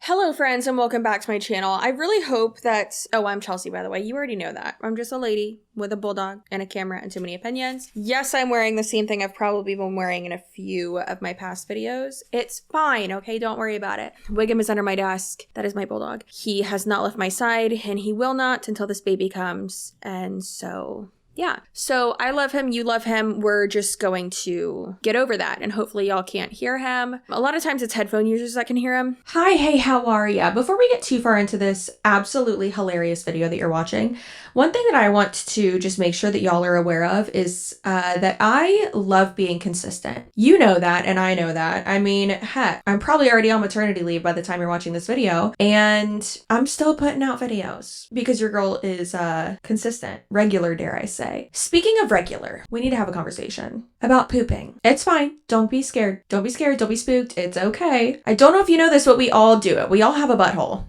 Hello friends and welcome back to my channel. I really hope that, I'm Chelsea by the way, you already know that. I'm just a lady with a bulldog and a camera and too many opinions. Yes, I'm wearing the same thing I've probably been wearing in a few of my past videos. It's fine, okay? Don't worry about it. Wiggum is under my desk. That is my bulldog. He has not left my side and he will not until this baby comes. And so yeah, so I love him, you love him, we're just going to get over that and hopefully y'all can't hear him. A lot of times it's headphone users that can hear him. Hi, hey, how are ya? Before we get too far into this absolutely hilarious video that you're watching, one thing that I want to just make sure that y'all are aware of is that I love being consistent. You know that and I know that. I mean, heck, I'm probably already on maternity leave by the time you're watching this video and I'm still putting out videos because your girl is consistent, regular, dare I say. Speaking of regular, we need to have a conversation about pooping. It's fine. Don't be scared. Don't be scared. Don't be spooked. It's okay. I don't know if you know this, but we all do it. We all have a butthole.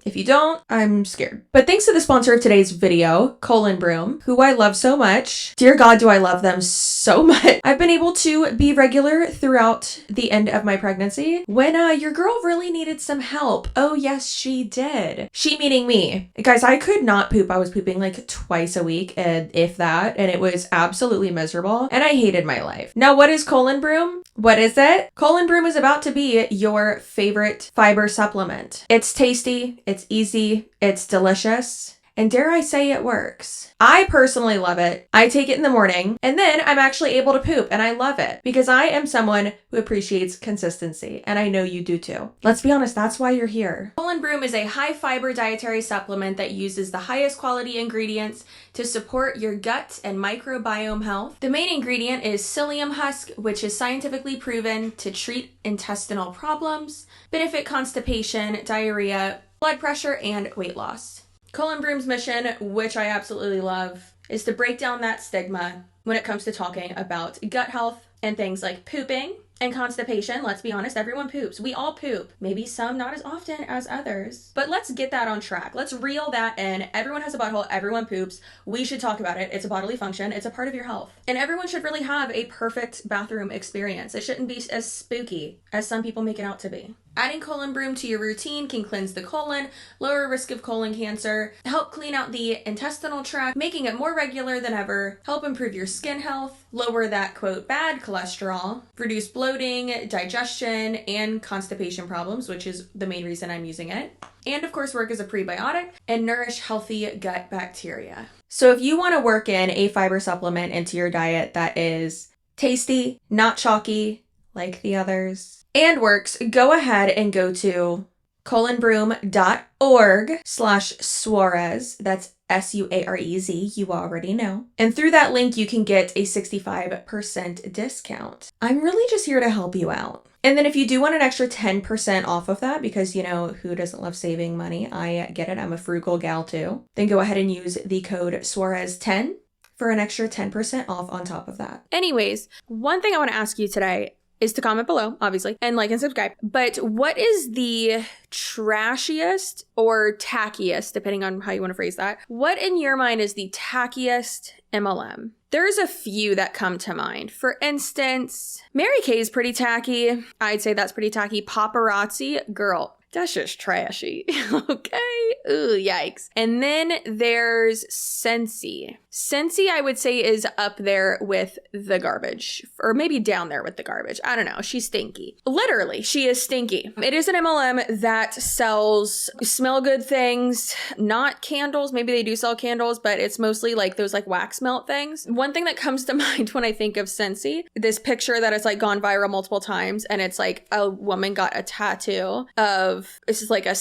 If you don't, I'm scared. But thanks to the sponsor of today's video, Broom, who I love so much. Dear God, do I love them so much. I've been able to be regular throughout the end of my pregnancy when your girl really needed some help. Oh yes, she did. She meaning me. Guys, I could not poop. I was pooping like twice a week, and if that, and it was absolutely miserable, and I hated my life. Now, what is Broom? What is it? Broom is about to be your favorite fiber supplement. It's tasty, it's easy, it's delicious, and dare I say it works. I personally love it. I take it in the morning and then I'm actually able to poop and I love it because I am someone who appreciates consistency and I know you do too. Let's be honest, that's why you're here. Broom is a high fiber dietary supplement that uses the highest quality ingredients to support your gut and microbiome health. The main ingredient is psyllium husk, which is scientifically proven to treat intestinal problems, benefit constipation, diarrhea, blood pressure, and weight loss. Broom's mission, which I absolutely love, is to break down that stigma when it comes to talking about gut health and things like pooping and constipation. Let's be honest, everyone poops. We all poop. Maybe some not as often as others. But let's get that on track. Let's reel that in. Everyone has a butthole. Everyone poops. We should talk about it. It's a bodily function. It's a part of your health. And everyone should really have a perfect bathroom experience. It shouldn't be as spooky as some people make it out to be. Adding Broom to your routine can cleanse the colon, lower risk of colon cancer, help clean out the intestinal tract, making it more regular than ever, help improve your skin health, lower that quote bad cholesterol, reduce bloating, digestion, and constipation problems, which is the main reason I'm using it, and of course work as a prebiotic and nourish healthy gut bacteria. So if you want to work in a fiber supplement into your diet that is tasty, not chalky like the others, and works, go ahead and go to colonbroom.org/Suarez. That's SUAREZ, you already know. And through that link, you can get a 65% discount. I'm really just here to help you out. And then if you do want an extra 10% off of that, because you know, who doesn't love saving money? I get it, I'm a frugal gal too. Then go ahead and use the code Suarez10 for an extra 10% off on top of that. Anyways, one thing I want to ask you today is to comment below, obviously, and like and subscribe. But what is the trashiest or tackiest, depending on how you want to phrase that, what in your mind is the tackiest MLM? There's a few that come to mind. For instance, Mary Kay is pretty tacky. I'd say that's pretty tacky. Paparazzi, girl, that's just trashy. Okay? Ooh, yikes. And then there's Scentsy. Scentsy, I would say, is up there with the garbage, or maybe down there with the garbage. I don't know. She's stinky. Literally, she is stinky. It is an MLM that sells smell good things, not candles. Maybe they do sell candles, but it's mostly like those like wax melt things. One thing that comes to mind when I think of Scentsy, this picture that has like gone viral multiple times, and it's like a woman got a tattoo of, this is like a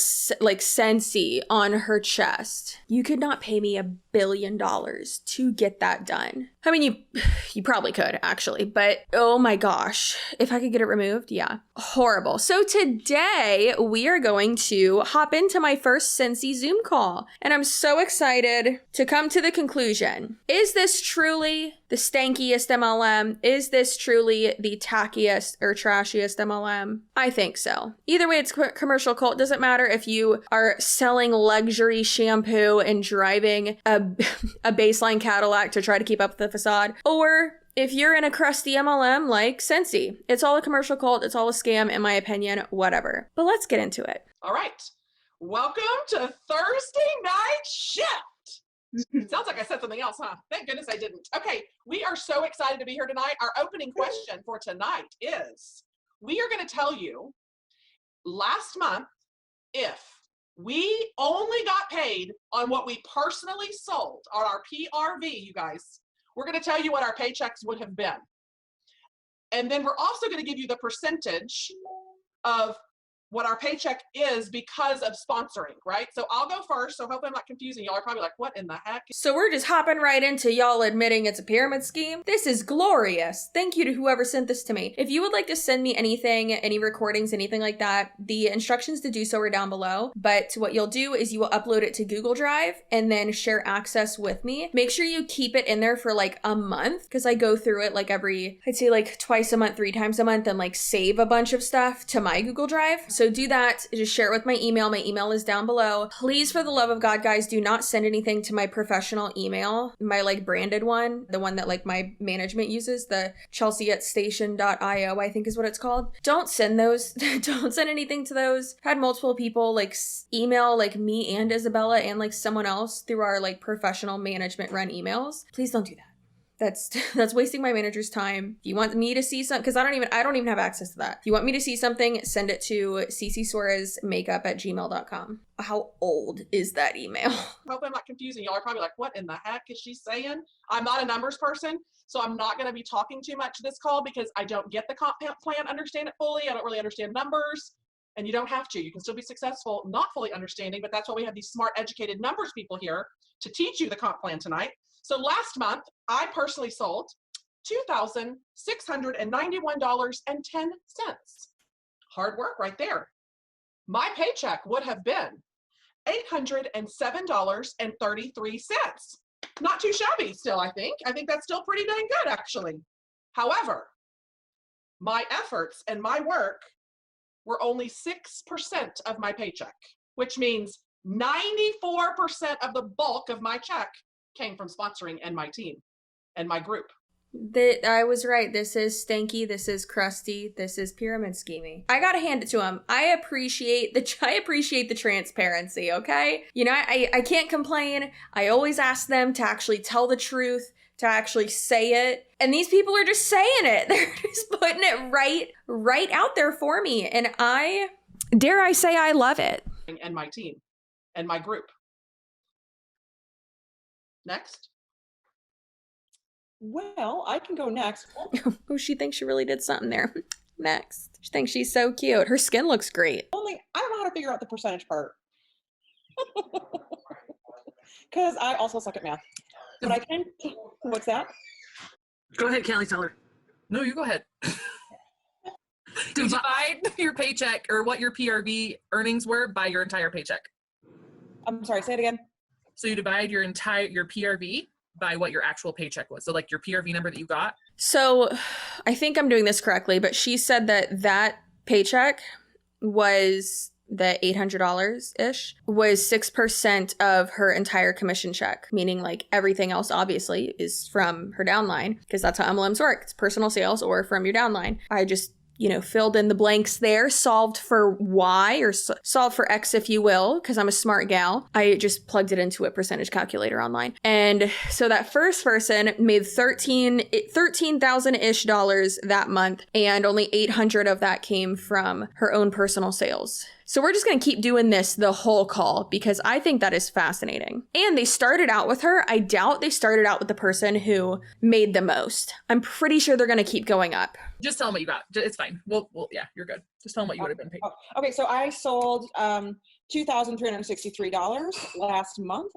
like Scentsy on her chest. You could not pay me $1 billion to get that done. I mean, you probably could actually, but oh my gosh, if I could get it removed, yeah, horrible. So today we are going to hop into my first Scentsy Zoom call, and I'm so excited to come to the conclusion. Is this truly the stankiest MLM? Is this truly the tackiest or trashiest MLM? I think so. Either way, it's commercial cult. Doesn't matter if you are selling luxury shampoo and driving a baseline Cadillac to try to keep up with the facade, or if you're in a crusty MLM like Scentsy. It's all a commercial cult. It's all a scam, in my opinion, whatever. But let's get into it. All right. Welcome to Thursday Night Shift. It sounds like I said something else, huh? Thank goodness I didn't. Okay, we are so excited to be here tonight. Our opening question for tonight is, we are going to tell you last month if we only got paid on what we personally sold on our PRV, you guys. We're going to tell you what our paychecks would have been. And then we're also going to give you the percentage of what our paycheck is because of sponsoring, right? So I'll go first. So hopefully I'm not confusing y'all. Are probably like, what in the heck? So we're just hopping right into y'all admitting it's a pyramid scheme. This is glorious. Thank you to whoever sent this to me. If you would like to send me anything, any recordings, anything like that, the instructions to do so are down below. But what you'll do is you will upload it to Google Drive and then share access with me. Make sure you keep it in there for like a month because I go through it like I'd say like twice a month, 3 times a month, and like save a bunch of stuff to my Google Drive. So do that. Just share it with my email. My email is down below. Please, for the love of God, guys, do not send anything to my professional email, my like branded one, the one that like my management uses, the chelsea@station.io, I think is what it's called. Don't send those. Don't send anything to those. I've had multiple people like email like me and Isabella and like someone else through our like professional management run emails. Please don't do that. That's wasting my manager's time. If you want me to see something, because I don't even have access to that. If you want me to see something, send it to CCSUAREZ@gmail.com. How old is that email? Hope I'm not confusing y'all. Are probably like, what in the heck is she saying? I'm not a numbers person, so I'm not going to be talking too much this call because I don't get the comp plan, understand it fully. I don't really understand numbers, and you don't have to. You can still be successful not fully understanding, but that's why we have these smart, educated numbers people here to teach you the comp plan tonight. So last month, I personally sold $2,691.10. Hard work right there. My paycheck would have been $807.33. Not too shabby still, I think. I think that's still pretty dang good, actually. However, my efforts and my work were only 6% of my paycheck, which means 94% of the bulk of my check came from sponsoring and my team and my group. I was right. This is stanky. This is crusty. This is pyramid scheming. I gotta hand it to him. I appreciate the transparency. Okay, you know I can't complain. I always ask them to actually tell the truth, to actually say it, and these people are just saying it. They're just putting it right out there for me, and I dare I say I love it. And my team and my group. Next. Well, I can go next. Oh, she thinks she really did something there. Next. She thinks she's so cute. Her skin looks great. Only I don't know how to figure out the percentage part. Because I also suck at math. But I can. What's that? Go ahead, Kelly, tell her. No, you go ahead. Divide your paycheck or what your PRV earnings were by your entire paycheck. I'm sorry, say it again. So you divide your PRV by what your actual paycheck was. So like your PRV number that you got. So I think I'm doing this correctly, but she said that paycheck was the $800-ish was 6% of her entire commission check, meaning like everything else obviously is from her downline because that's how MLMs work. It's personal sales or from your downline. I just filled in the blanks there, solved for Y or solved for X, if you will, because I'm a smart gal. I just plugged it into a percentage calculator online. And so that first person made $13,000-ish that month, and only 800 of that came from her own personal sales. So we're just going to keep doing this the whole call because I think that is fascinating. And they started out with her. I doubt they started out with the person who made the most. I'm pretty sure they're going to keep going up. Just tell them what you got. It's fine. Well, yeah, you're good. Just tell them what you would have been paid. Okay, so I sold $2,363 last month.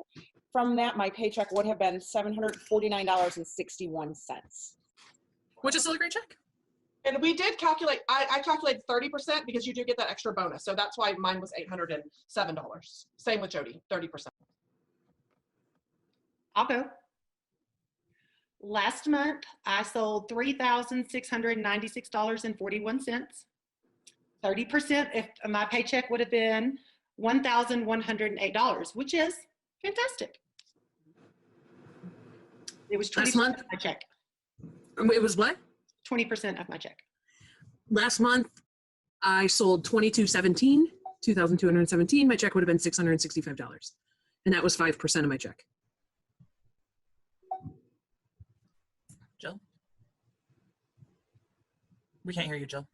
From that, my paycheck would have been $749.61. Which is still a great check. And we did calculate, I calculated 30% because you do get that extra bonus. So that's why mine was $807. Same with Jody, 30%. I'll go. Last month, I sold $3,696.41. 30%, if my paycheck would have been $1,108, which is fantastic. It was 20% Last month? my check. It was what? 20% of my check. Last month, I sold 2,217. My check would have been $665. And that was 5% of my check. Jill? We can't hear you, Jill.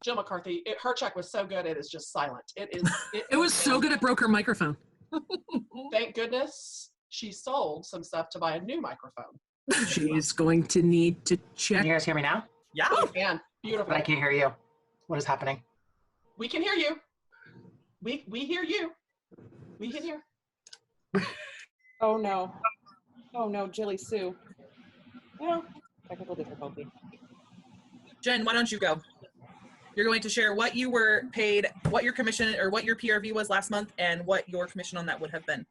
Jill McCarthy, her check was so good, it is just silent. It was so good it broke her microphone. Thank goodness she sold some stuff to buy a new microphone. She's going to need to Can check. you guys hear me now? Yeah. And beautiful. But I can't hear you. What is happening? We can hear you. We hear you. We can hear. Oh no. Oh no, Jilly Sue. Well, technical difficulty. Jen, why don't you go? You're going to share what you were paid, what your commission or what your PRV was last month, and what your commission on that would have been.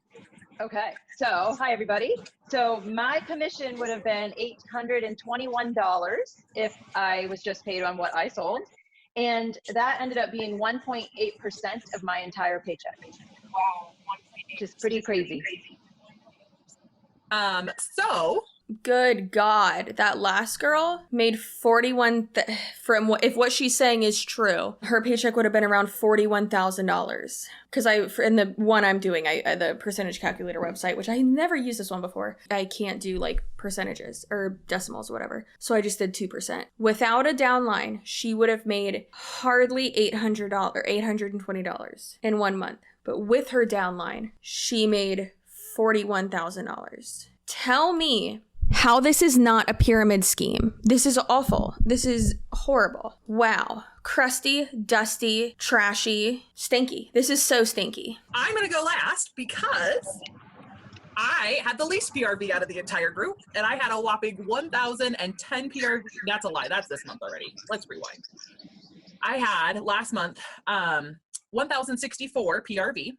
Okay, so hi everybody. So my commission would have been $821 if I was just paid on what I sold. And that ended up being 1.8% of my entire paycheck. Wow. Which is pretty crazy. So Good God, that last girl made 41 from what, if what she's saying is true, her paycheck would have been around $41,000. Because in the one I'm doing, the percentage calculator website, which I never used this one before, I can't do like percentages or decimals or whatever. So I just did 2%. Without a downline, she would have made hardly $820 in 1 month. But with her downline, she made $41,000. Tell me how this is not a pyramid scheme. This is awful. This is horrible. Wow. Crusty, dusty, trashy, stinky. This is so stinky. I'm going to go last because I had the least PRV out of the entire group, and I had a whopping 1,010 PRV. That's a lie. That's this month already. Let's rewind. I had last month 1,064 PRV.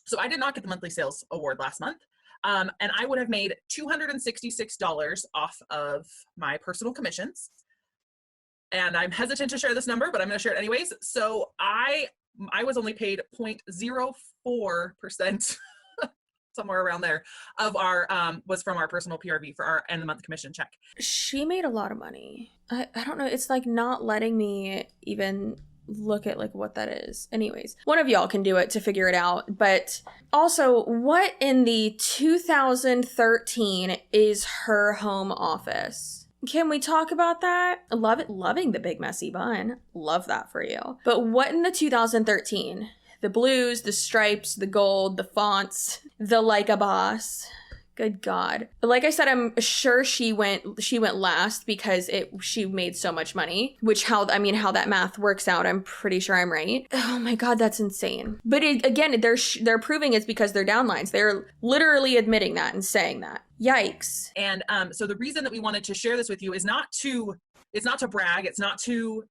So I did not get the monthly sales award last month. And I would have made $266 off of my personal commissions. And I'm hesitant to share this number, but I'm going to share it anyways. So I was only paid 0.04%, somewhere around there, of our, was from our personal PRV for our end of the month commission check. She made a lot of money. I don't know. It's like not letting me even look at like what that is. Anyways, one of y'all can do it to figure it out. But also, what in the 2013 is her home office? Can we talk about that? I love it. Loving the big messy bun. Love that for you. But what in the 2013? The blues, the stripes, the gold, the fonts, the like a boss. Good God. Like I said, I'm sure she went last because she made so much money, how that math works out, I'm pretty sure I'm right. Oh my God, that's insane. But again, they're proving it's because they're downlines. They're literally admitting that and saying that. Yikes. And so the reason that we wanted to share this with you is not to brag. It's not to,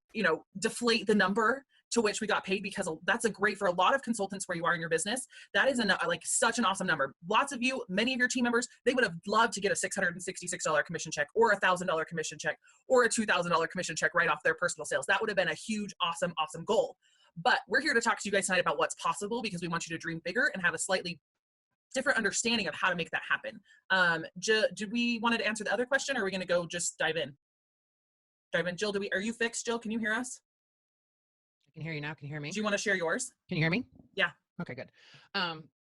deflate the number to which we got paid, because that's great for a lot of consultants where you are in your business. That is such an awesome number. Lots of you, many of your team members, they would have loved to get a $666 commission check or a $1,000 commission check or a $2,000 commission check right off their personal sales. That would have been a huge, awesome goal. But we're here to talk to you guys tonight about what's possible, because we want you to dream bigger and have a slightly different understanding of how to make that happen. Do we wanted to answer the other question, or are we going to go just dive in? Jill, are you fixed? Jill, can you hear us? I can hear you now. Can you hear me? Do you want to share yours? Can you hear me? Yeah. Okay, good.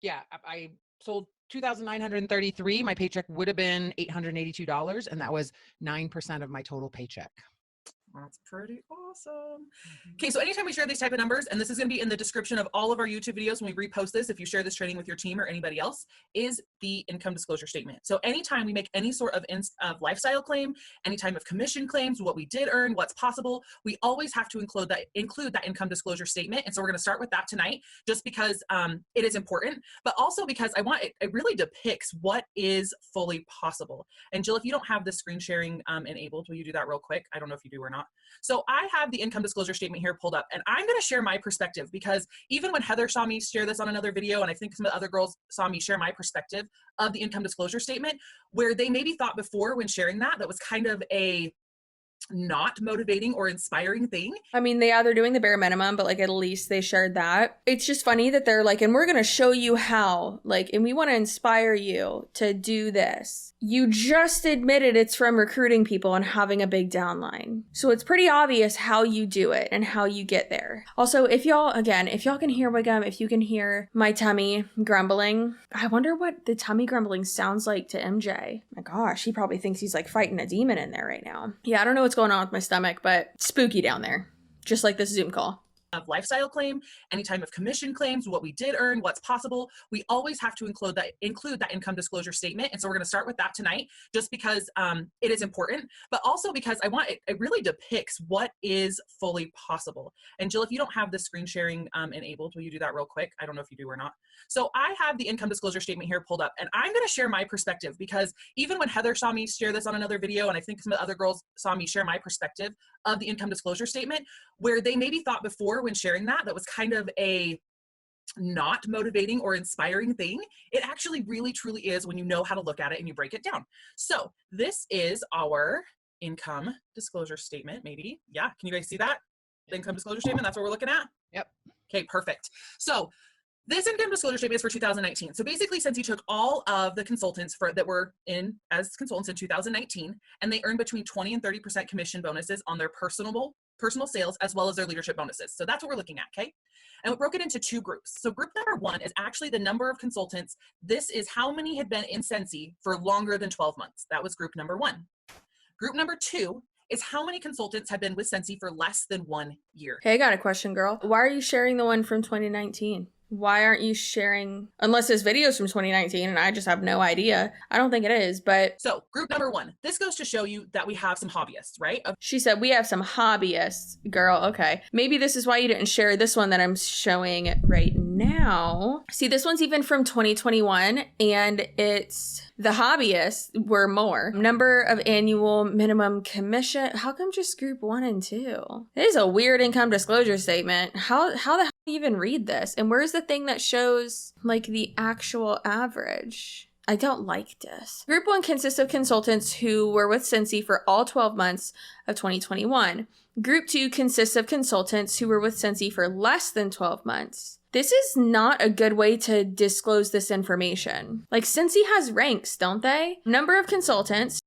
Yeah, I sold 2,933. My paycheck would have been $882, and that was 9% of my total paycheck. That's pretty awesome. Okay, so anytime we share these type of numbers, and this is going to be in the description of all of our YouTube videos when we repost this, if you share this training with your team or anybody else, is the income disclosure statement. So anytime we make any sort of lifestyle claim, any time of commission claims, what we did earn, what's possible, we always have to include that income disclosure statement. And so we're going to start with that tonight, just because it is important, but also because it really depicts what is fully possible. And Jill, if you don't have the screen sharing enabled, will you do that real quick? I don't know if you do or not. So I have the income disclosure statement here pulled up, and I'm going to share my perspective, because even when Heather saw me share this on another video, and I think some of the other girls saw me share my perspective of the income disclosure statement, where they maybe thought before when sharing that was kind of a not motivating or inspiring thing. I mean, they're doing the bare minimum, but like at least they shared that. It's just funny that they're like, and we're going to show you how, like, and we want to inspire you to do this. You just admitted it's from recruiting people and having a big downline. So it's pretty obvious how you do it and how you get there. Also, if y'all can hear Wiggum, if you can hear my tummy grumbling, I wonder what the tummy grumbling sounds like to MJ. My gosh, he probably thinks he's like fighting a demon in there right now. Yeah, I don't know what's going on with my stomach, but spooky down there, just like this Zoom call. Of lifestyle claim, any time of commission claims, what we did earn, what's possible, we always have to include that income disclosure statement. And so we're going to start with that tonight, just because it is important, but also because it really depicts what is fully possible. And Jill, if you don't have the screen sharing enabled, will you do that real quick? I don't know if you do or not. So I have the income disclosure statement here pulled up, and I'm going to share my perspective, because even when Heather saw me share this on another video, and I think some of the other girls saw me share my perspective of the income disclosure statement, where they maybe thought before when sharing that was kind of a not motivating or inspiring thing, it actually really truly is when you know how to look at it and you break it down. So this is our income disclosure statement. Maybe, yeah, can you guys see that? The income disclosure statement, that's what we're looking at? Yep. Okay, perfect. So this income disclosure statement is for 2019. So basically, Scentsy took all of the consultants that were in as consultants in 2019, and they earned between 20 and 30% commission bonuses on their personal sales, as well as their leadership bonuses. So that's what we're looking at, okay? And we broke it into two groups. So group number one is actually the number of consultants. This is how many had been in Scentsy for longer than 12 months. That was group number one. Group number two is how many consultants have been with Scentsy for less than 1 year. Hey, I got a question, girl. Why are you sharing the one from 2019? Why aren't you sharing, unless this video is from 2019 and I just have no idea. I don't think it is, but. So group number one, this goes to show you that we have some hobbyists, right? She said we have some hobbyists, girl. Okay. Maybe this is why you didn't share this one that I'm showing right now. See, this one's even from 2021, and it's the hobbyists were more. Number of annual minimum commission. How come just group 1 and 2? It is a weird income disclosure statement. How the hell do you even read this? And where's the thing that shows like the actual average? I don't like this. Group 1 consists of consultants who were with Scentsy for all 12 months of 2021. Group 2 consists of consultants who were with Scentsy for less than 12 months. This is not a good way to disclose this information. Like, Scentsy has ranks, don't they? Number of consultants.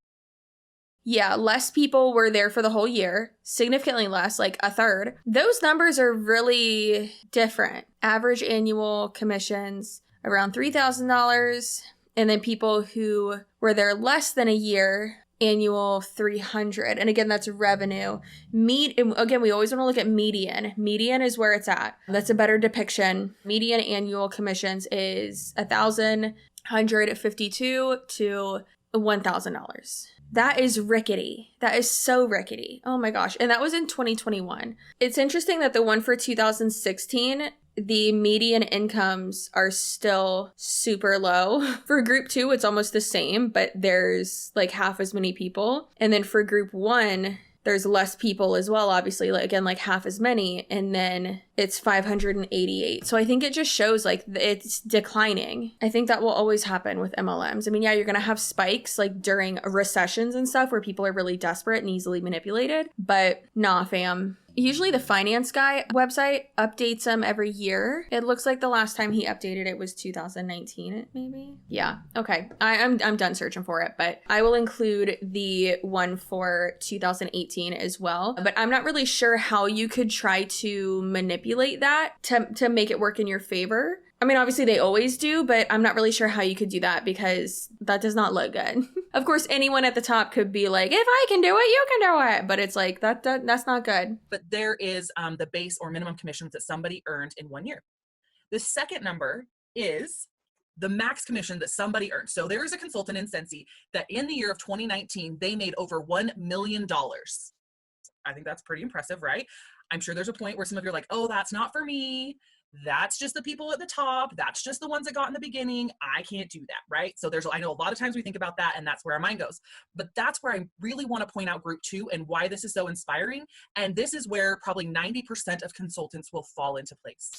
Yeah, less people were there for the whole year. Significantly less, like a third. Those numbers are really different. Average annual commissions around $3,000. And then people who were there less than a year, annual 300. And again, that's revenue. Again, we always want to look at median. Median is where it's at. That's a better depiction. Median annual commissions is $1,152 to $1,000. That is rickety. That is so rickety. Oh my gosh. And that was in 2021. It's interesting that the one for 2016, the median incomes are still super low. For group 2, it's almost the same, but there's like half as many people. And then for group 1, there's less people as well, obviously, again, like half as many, and then it's 588. So I think it just shows like it's declining. I think that will always happen with MLMs. I mean, yeah, you're going to have spikes like during recessions and stuff where people are really desperate and easily manipulated, but nah, fam. Usually the finance guy website updates them every year. It looks like the last time he updated it was 2019, maybe. Yeah. Okay. I'm done searching for it, but I will include the one for 2018 as well. But I'm not really sure how you could try to manipulate that to make it work in your favor. I mean, obviously they always do, but I'm not really sure how you could do that because that does not look good. Of course, anyone at the top could be like, if I can do it, you can do it. But it's like, that's not good. But there is the base or minimum commissions that somebody earned in 1 year. The second number is the max commission that somebody earned. So there is a consultant in Scentsy that in the year of 2019, they made over $1 million. I think that's pretty impressive, right? I'm sure there's a point where some of you are like, oh, that's not for me. that's just the people at the top. That's just the ones that got in the beginning. I can't do that, right? So I know a lot of times we think about that and that's where our mind goes. But that's where I really want to point out group 2 and why this is so inspiring. And this is where probably 90% of consultants will fall into place.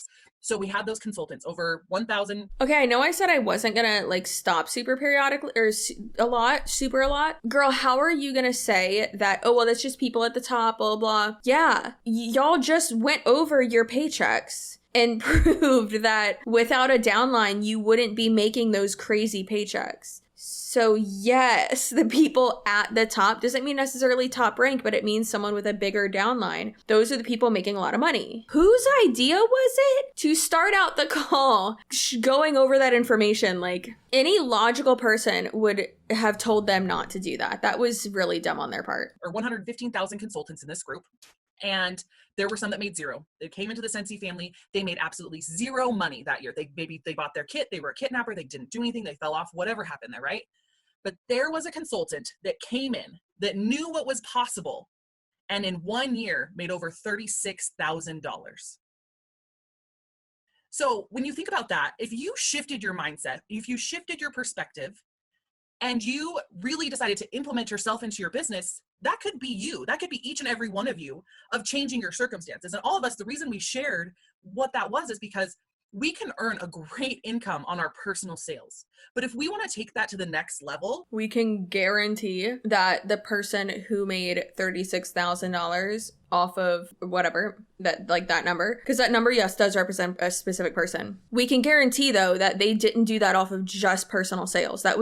So we had those consultants, over 1,000. Okay, I know I said I wasn't gonna like stop super periodically or super a lot. Girl, how are you gonna say that, oh, well, that's just people at the top, blah, blah. Yeah, y'all just went over your paychecks and proved that without a downline, you wouldn't be making those crazy paychecks. So yes, the people at the top doesn't mean necessarily top rank, but it means someone with a bigger downline. Those are the people making a lot of money. Whose idea was it to start out the call going over that information? Like, any logical person would have told them not to do that. That was really dumb on their part. Or 115,000 consultants in this group. And there were some that made zero. They came into the Scentsy family. They made absolutely zero money that year. Maybe they bought their kit. They were a kidnapper. They didn't do anything. They fell off, whatever happened there, right? But there was a consultant that came in that knew what was possible and in 1 year made over $36,000. So when you think about that, if you shifted your mindset, if you shifted your perspective, and you really decided to implement yourself into your business, that could be you. That could be each and every one of you of changing your circumstances. And all of us, the reason we shared what that was is because we can earn a great income on our personal sales. But if we want to take that to the next level, we can guarantee that the person who made $36,000 off of whatever, that number, because that number, yes, does represent a specific person. We can guarantee though that they didn't do that off of just personal sales. That's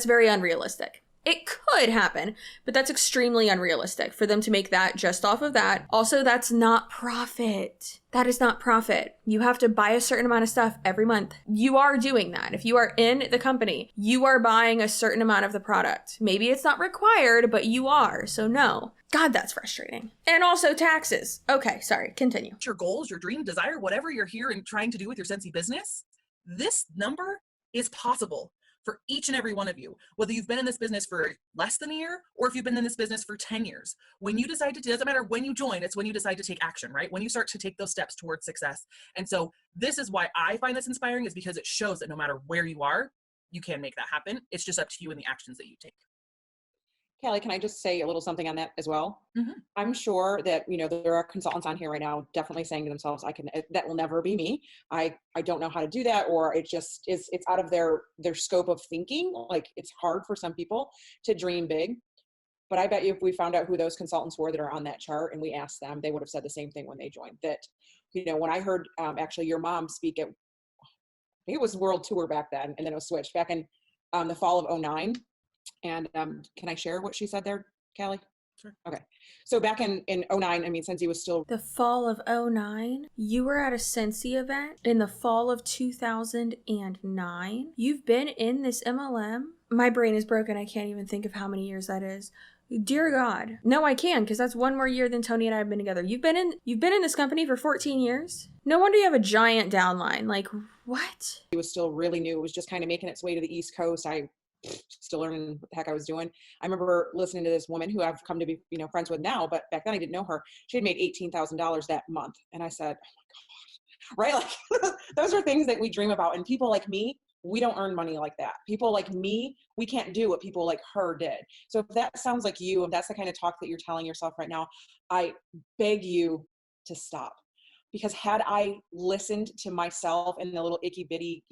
very unrealistic. It could happen, but that's extremely unrealistic for them to make that just off of that. Also, that's not profit. That is not profit. You have to buy a certain amount of stuff every month. You are doing that. If you are in the company, you are buying a certain amount of the product. Maybe it's not required, but you are. So no. God, that's frustrating. And also taxes. Okay, sorry, continue. Your goals, your dream, desire, whatever you're here and trying to do with your Scentsy business, this number is possible for each and every one of you, whether you've been in this business for less than a year or if you've been in this business for 10 years. When you decide to, it doesn't matter when you join, it's when you decide to take action, right? When you start to take those steps towards success. And so this is why I find this inspiring, is because it shows that no matter where you are, you can make that happen. It's just up to you and the actions that you take. Callie, can I just say a little something on that as well? Mm-hmm. I'm sure that, there are consultants on here right now definitely saying to themselves, that will never be me. I don't know how to do that, or it just is, it's out of their scope of thinking. Like, it's hard for some people to dream big. But I bet you if we found out who those consultants were that are on that chart and we asked them, they would have said the same thing when they joined. That, when I heard actually your mom speak at, I think it was World Tour back then, and then it was switched back in the fall of 2009. And can I share what she said there, Callie? Sure. Okay. So back in 2009, Scentsy was still... The fall of 2009? You were at a Scentsy event in the fall of 2009? You've been in this MLM? My brain is broken. I can't even think of how many years that is. Dear God. No, I can, because that's one more year than Tony and I have been together. You've been in this company for 14 years? No wonder you have a giant downline. Like, what? It was still really new. It was just kind of making its way to the East Coast. I still learning what the heck I was doing. I remember listening to this woman who I've come to be, friends with now, but back then I didn't know her. She had made $18,000 that month. And I said, oh my God, right? Like, those are things that we dream about. And people like me, we don't earn money like that. People like me, we can't do what people like her did. So if that sounds like you, if that's the kind of talk that you're telling yourself right now, I beg you to stop. Because had I listened to myself and the little icky bitty,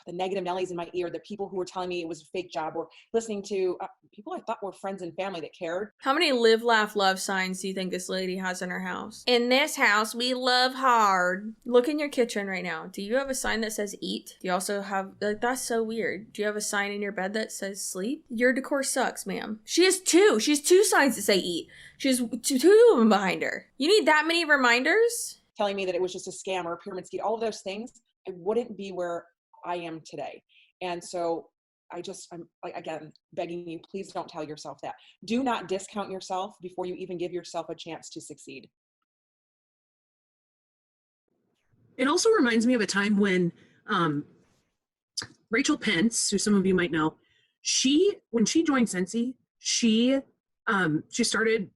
the negative Nellies in my ear, the people who were telling me it was a fake job, or listening to people I thought were friends and family that cared. How many live, laugh, love signs do you think this lady has in her house? In this house, we love hard. Look in your kitchen right now. Do you have a sign that says eat? Do you also have, that's so weird. Do you have a sign in your bed that says sleep? Your decor sucks, ma'am. She has two. She has two signs that say eat. She has two of them behind her. You need that many reminders? Telling me that it was just a scam or a pyramid scheme, all of those things, I wouldn't be where I am today. And so I'm again begging you, please don't tell yourself that. Do not discount yourself before you even give yourself a chance to succeed. It also reminds me of a time when Rachel Pence, who some of you might know, when she joined Scentsy, she started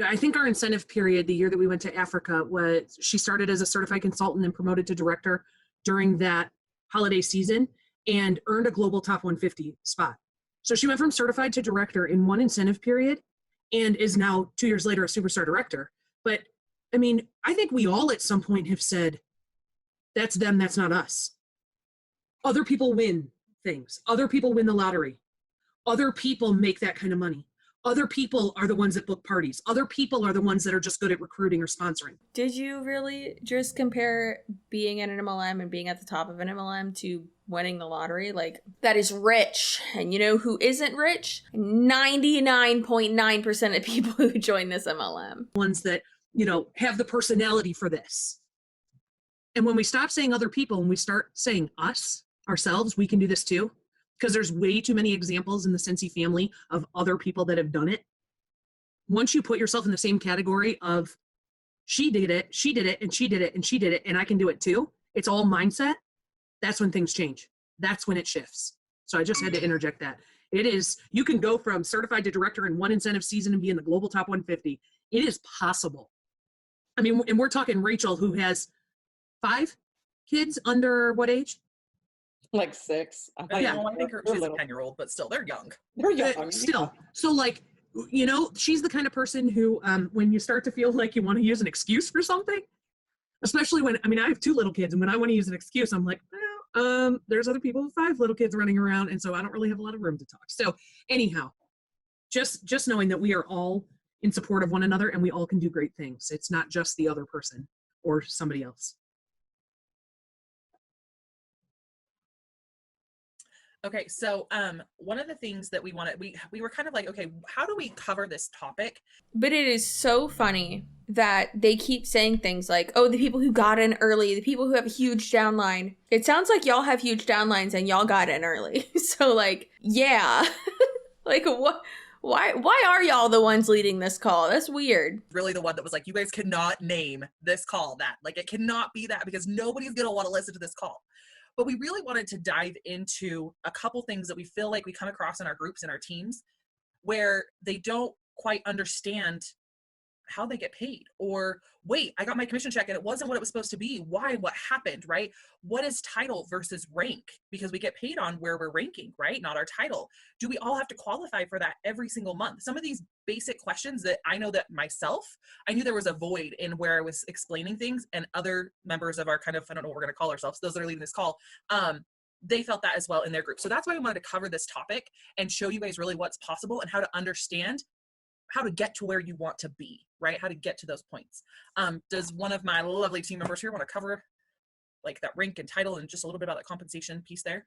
I think our incentive period, the year that we went to Africa, was she started as a certified consultant and promoted to director during that holiday season and earned a global top 150 spot. So she went from certified to director in one incentive period and is now 2 years later a superstar director. But I mean, I think we all at some point have said, that's them, that's not us. Other people win things. Other people win the lottery. Other people make that kind of money. Other people are the ones that book parties. Other people are the ones that are just good at recruiting or sponsoring. Did you really just compare being in an MLM and being at the top of an MLM to winning the lottery? Like, that is rich. And you know who isn't rich? 99.9% of people who join this MLM. Ones that, you know, have the personality for this. And when we stop saying other people and we start saying us, ourselves, we can do this too. Because there's way too many examples in the Scentsy family of other people that have done it. Once you put yourself in the same category of she did it, and she did it, and she did it, and I can do it too, it's all mindset, that's when things change. That's when it shifts. So I just had to interject that. It is, you can go from certified to director in one incentive season and be in the global top 150. It is possible. I mean, and we're talking Rachel, who has 5 kids under what age? Like 6. Yeah, well, I think she's a 10-year-old, but still, they're young. They're young. Still. So like, you know, she's the kind of person who, when you start to feel like you want to use an excuse for something, especially when, I mean, I have 2 little kids, and when I want to use an excuse, I'm like, well, there's other people with 5 little kids running around, and so I don't really have a lot of room to talk. So anyhow, just knowing that we are all in support of one another and we all can do great things. It's not just the other person or somebody else. Okay, so one of the things that we wanted, we were kind of like, okay, how do we cover this topic? But it is so funny that they keep saying things like, oh, the people who got in early, the people who have a huge downline. It sounds like y'all have huge downlines and y'all got in early. So like, yeah. Like, what? Why are y'all the ones leading this call? That's weird. Really the one that was like, you guys cannot name this call that. Like, it cannot be that because nobody's going to want to listen to this call. But we really wanted to dive into a couple things that we feel like we come across in our groups and our teams where they don't quite understand how they get paid, or wait, I got my commission check and it wasn't what it was supposed to be. Why? What happened, right? What is title versus rank? Because we get paid on where we're ranking, right? Not our title. Do we all have to qualify for that every single month? Some of these basic questions that I know that myself, I knew there was a void in where I was explaining things, and other members of our kind of, I don't know what we're going to call ourselves, those that are leading this call, they felt that as well in their group. So that's why I wanted to cover this topic and show you guys really what's possible and how to understand how to get to where you want to be, right? How to get to those points. Does one of my lovely team members here want to cover like that rank and title and just a little bit about that compensation piece there?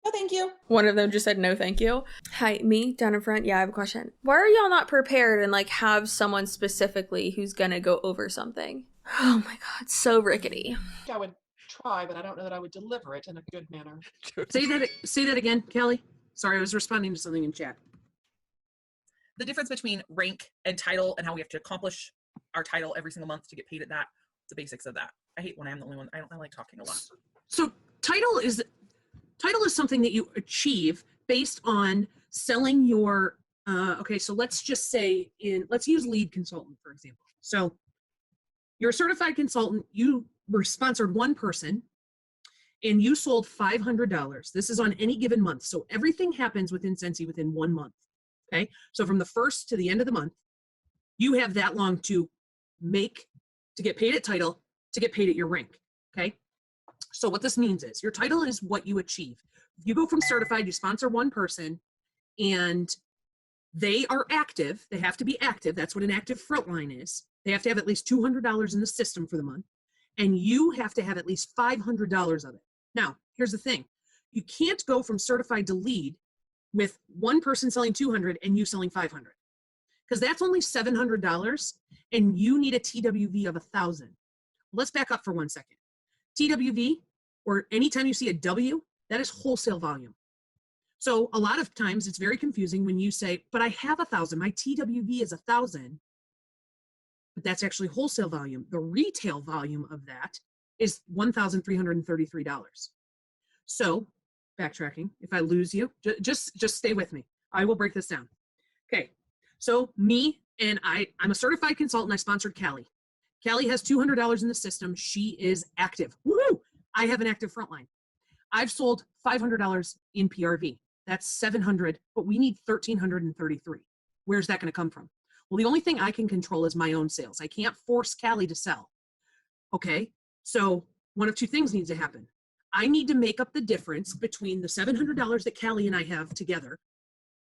No, thank you. One of them just said no thank you. Hi, me down in front. Yeah, I have a question. Why are y'all not prepared and like have someone specifically who's gonna go over something? Oh my god, so rickety. I would try, but I don't know that I would deliver it in a good manner. Say that again, Kelly. Sorry, I was responding to something in chat. The difference between rank and title and how we have to accomplish our title every single month to get paid at that, the basics of that. I hate when I'm the only one. I like talking a lot. So title is something that you achieve based on selling your, okay, so let's just say let's use lead consultant, for example. So you're a certified consultant, you were sponsored one person and you sold $500. This is on any given month. So everything happens within Scentsy within 1 month. Okay, so from the first to the end of the month, you have that long to get paid at title, to get paid at your rank. Okay, so what this means is your title is what you achieve. If you go from certified, you sponsor one person and they are active, they have to be active. That's what an active frontline is. They have to have at least $200 in the system for the month, and you have to have at least $500 of it. Now, here's the thing. You can't go from certified to lead with one person selling 200 and you selling 500, because that's only $700 and you need a TWV of 1,000. Let's back up for 1 second. TWV, or anytime you see a W, that is wholesale volume. So a lot of times it's very confusing when you say, but I have 1,000, my TWV is 1,000, but that's actually wholesale volume. The retail volume of that is $1,333. So backtracking, if I lose you, just stay with me. I will break this down. Okay, so me, And I'm a certified consultant. I sponsored Callie. Callie has $200 in the system. She is active. Woo! I have an active frontline. I've sold $500 in PRV. That's 700, but we need 1,333. Where's that going to come from? Well, the only thing I can control is my own sales. I can't force Callie to sell. Okay, so one of two things needs to happen. I need to make up the difference between the $700 that Callie and I have together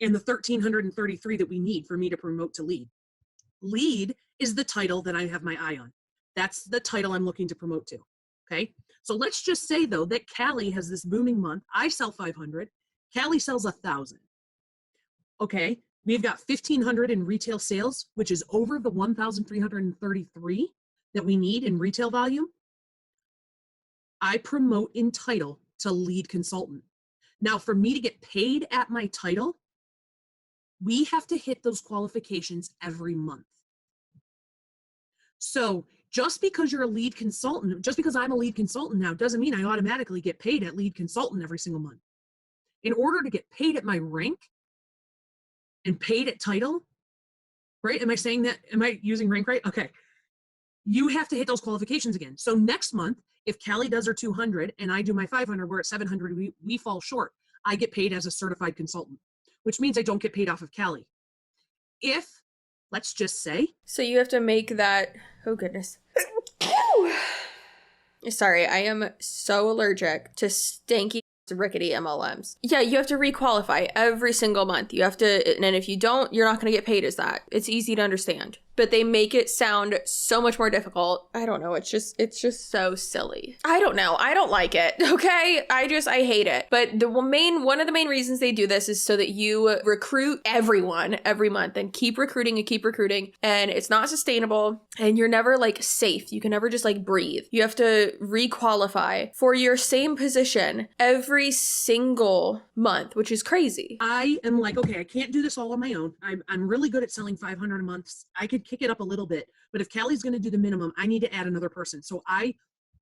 and the 1,333 that we need for me to promote to lead. Lead is the title that I have my eye on. That's the title I'm looking to promote to. Okay, so let's just say though that Callie has this booming month. I sell 500. Callie sells 1,000. Okay, we've got 1,500 in retail sales, which is over the 1,333 that we need in retail volume. I promote in title to lead consultant. Now, for me to get paid at my title, we have to hit those qualifications every month. So just because you're a lead consultant, just because I'm a lead consultant now, doesn't mean I automatically get paid at lead consultant every single month. In order to get paid at my rank and paid at title, right? Am I saying that? Am I using rank right? Okay. You have to hit those qualifications again. So next month, if Callie does her 200 and I do my 500, we're at 700, we fall short. I get paid as a certified consultant, which means I don't get paid off of Callie. If, let's just say. So you have to make that, oh goodness. Sorry, I am so allergic to stinky rickety MLMs. Yeah, you have to requalify every single month. You have to, and if you don't, you're not going to get paid as that. It's easy to understand, but they make it sound so much more difficult. I don't know. It's just so silly. I don't know. I don't like it. Okay. I hate it. But one of the main reasons they do this is so that you recruit everyone every month and keep recruiting and keep recruiting. And it's not sustainable and you're never like safe. You can never just like breathe. You have to requalify for your same position every single month, which is crazy. I am like, okay, I can't do this all on my own. I'm really good at selling 500 a month. I could kick it up a little bit, but if Callie's going to do the minimum, I need to add another person. So I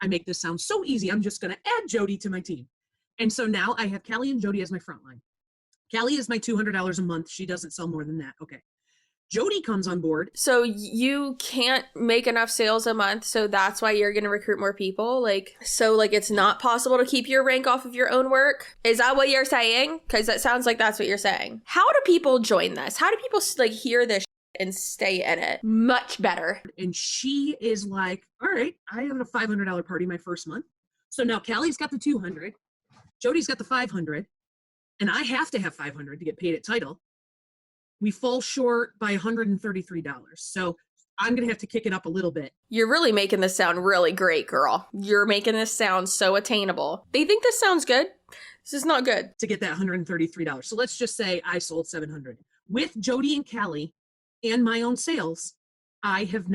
make this sound so easy. I'm just going to add Jody to my team. And so now I have Callie and Jody as my front line. Callie is my $200 a month. She doesn't sell more than that. Okay. Jody comes on board. So you can't make enough sales a month, so that's why you're going to recruit more people? So it's not possible to keep your rank off of your own work? Is that what you're saying? Because that sounds like that's what you're saying. How do people join this? How do people hear this and stay in it? Much better. And she is like, all right, I have a $500 party my first month. So now Callie's got the 200, Jody's got the 500, and I have to have 500 to get paid at title. We fall short by $133. So I'm going to have to kick it up a little bit. You're really making this sound really great, girl. You're making this sound so attainable. They think this sounds good. This is not good. To get that $133. So let's just say I sold 700. With Jody and Callie and my own sales, I have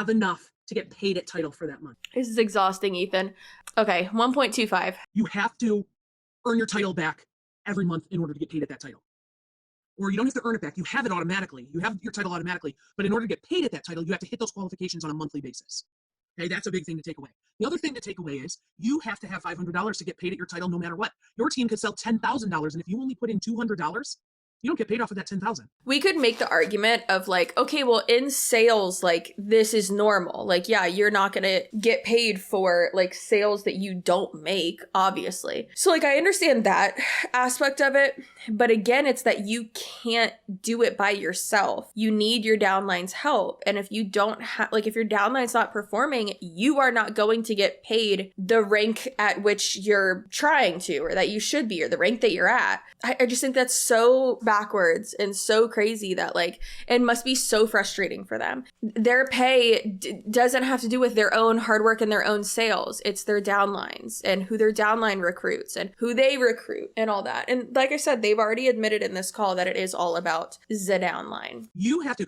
enough to get paid at title for that month. This is exhausting, Ethan. Okay, 1.25. You have to earn your title back every month in order to get paid at that title. Or you don't have to earn it back. You have it automatically. You have your title automatically. But in order to get paid at that title, you have to hit those qualifications on a monthly basis. Okay, that's a big thing to take away. The other thing to take away is you have to have $500 to get paid at your title no matter what. Your team could sell $10,000, and if you only put in $200, you don't get paid off of that $10,000. We could make the argument of okay, well, in sales, this is normal. Yeah, you're not gonna get paid for sales that you don't make, obviously. So I understand that aspect of it, but again, it's that you can't do it by yourself. You need your downline's help. And if you don't have, if your downline's not performing, you are not going to get paid the rank at which you're trying to, or that you should be, or the rank that you're at. I just think that's so backwards and so crazy that it must be so frustrating for them. Their pay doesn't have to do with their own hard work and their own sales. It's their downlines and who their downline recruits and who they recruit and all that. And like I said, they've already admitted in this call that it is all about the downline. You have to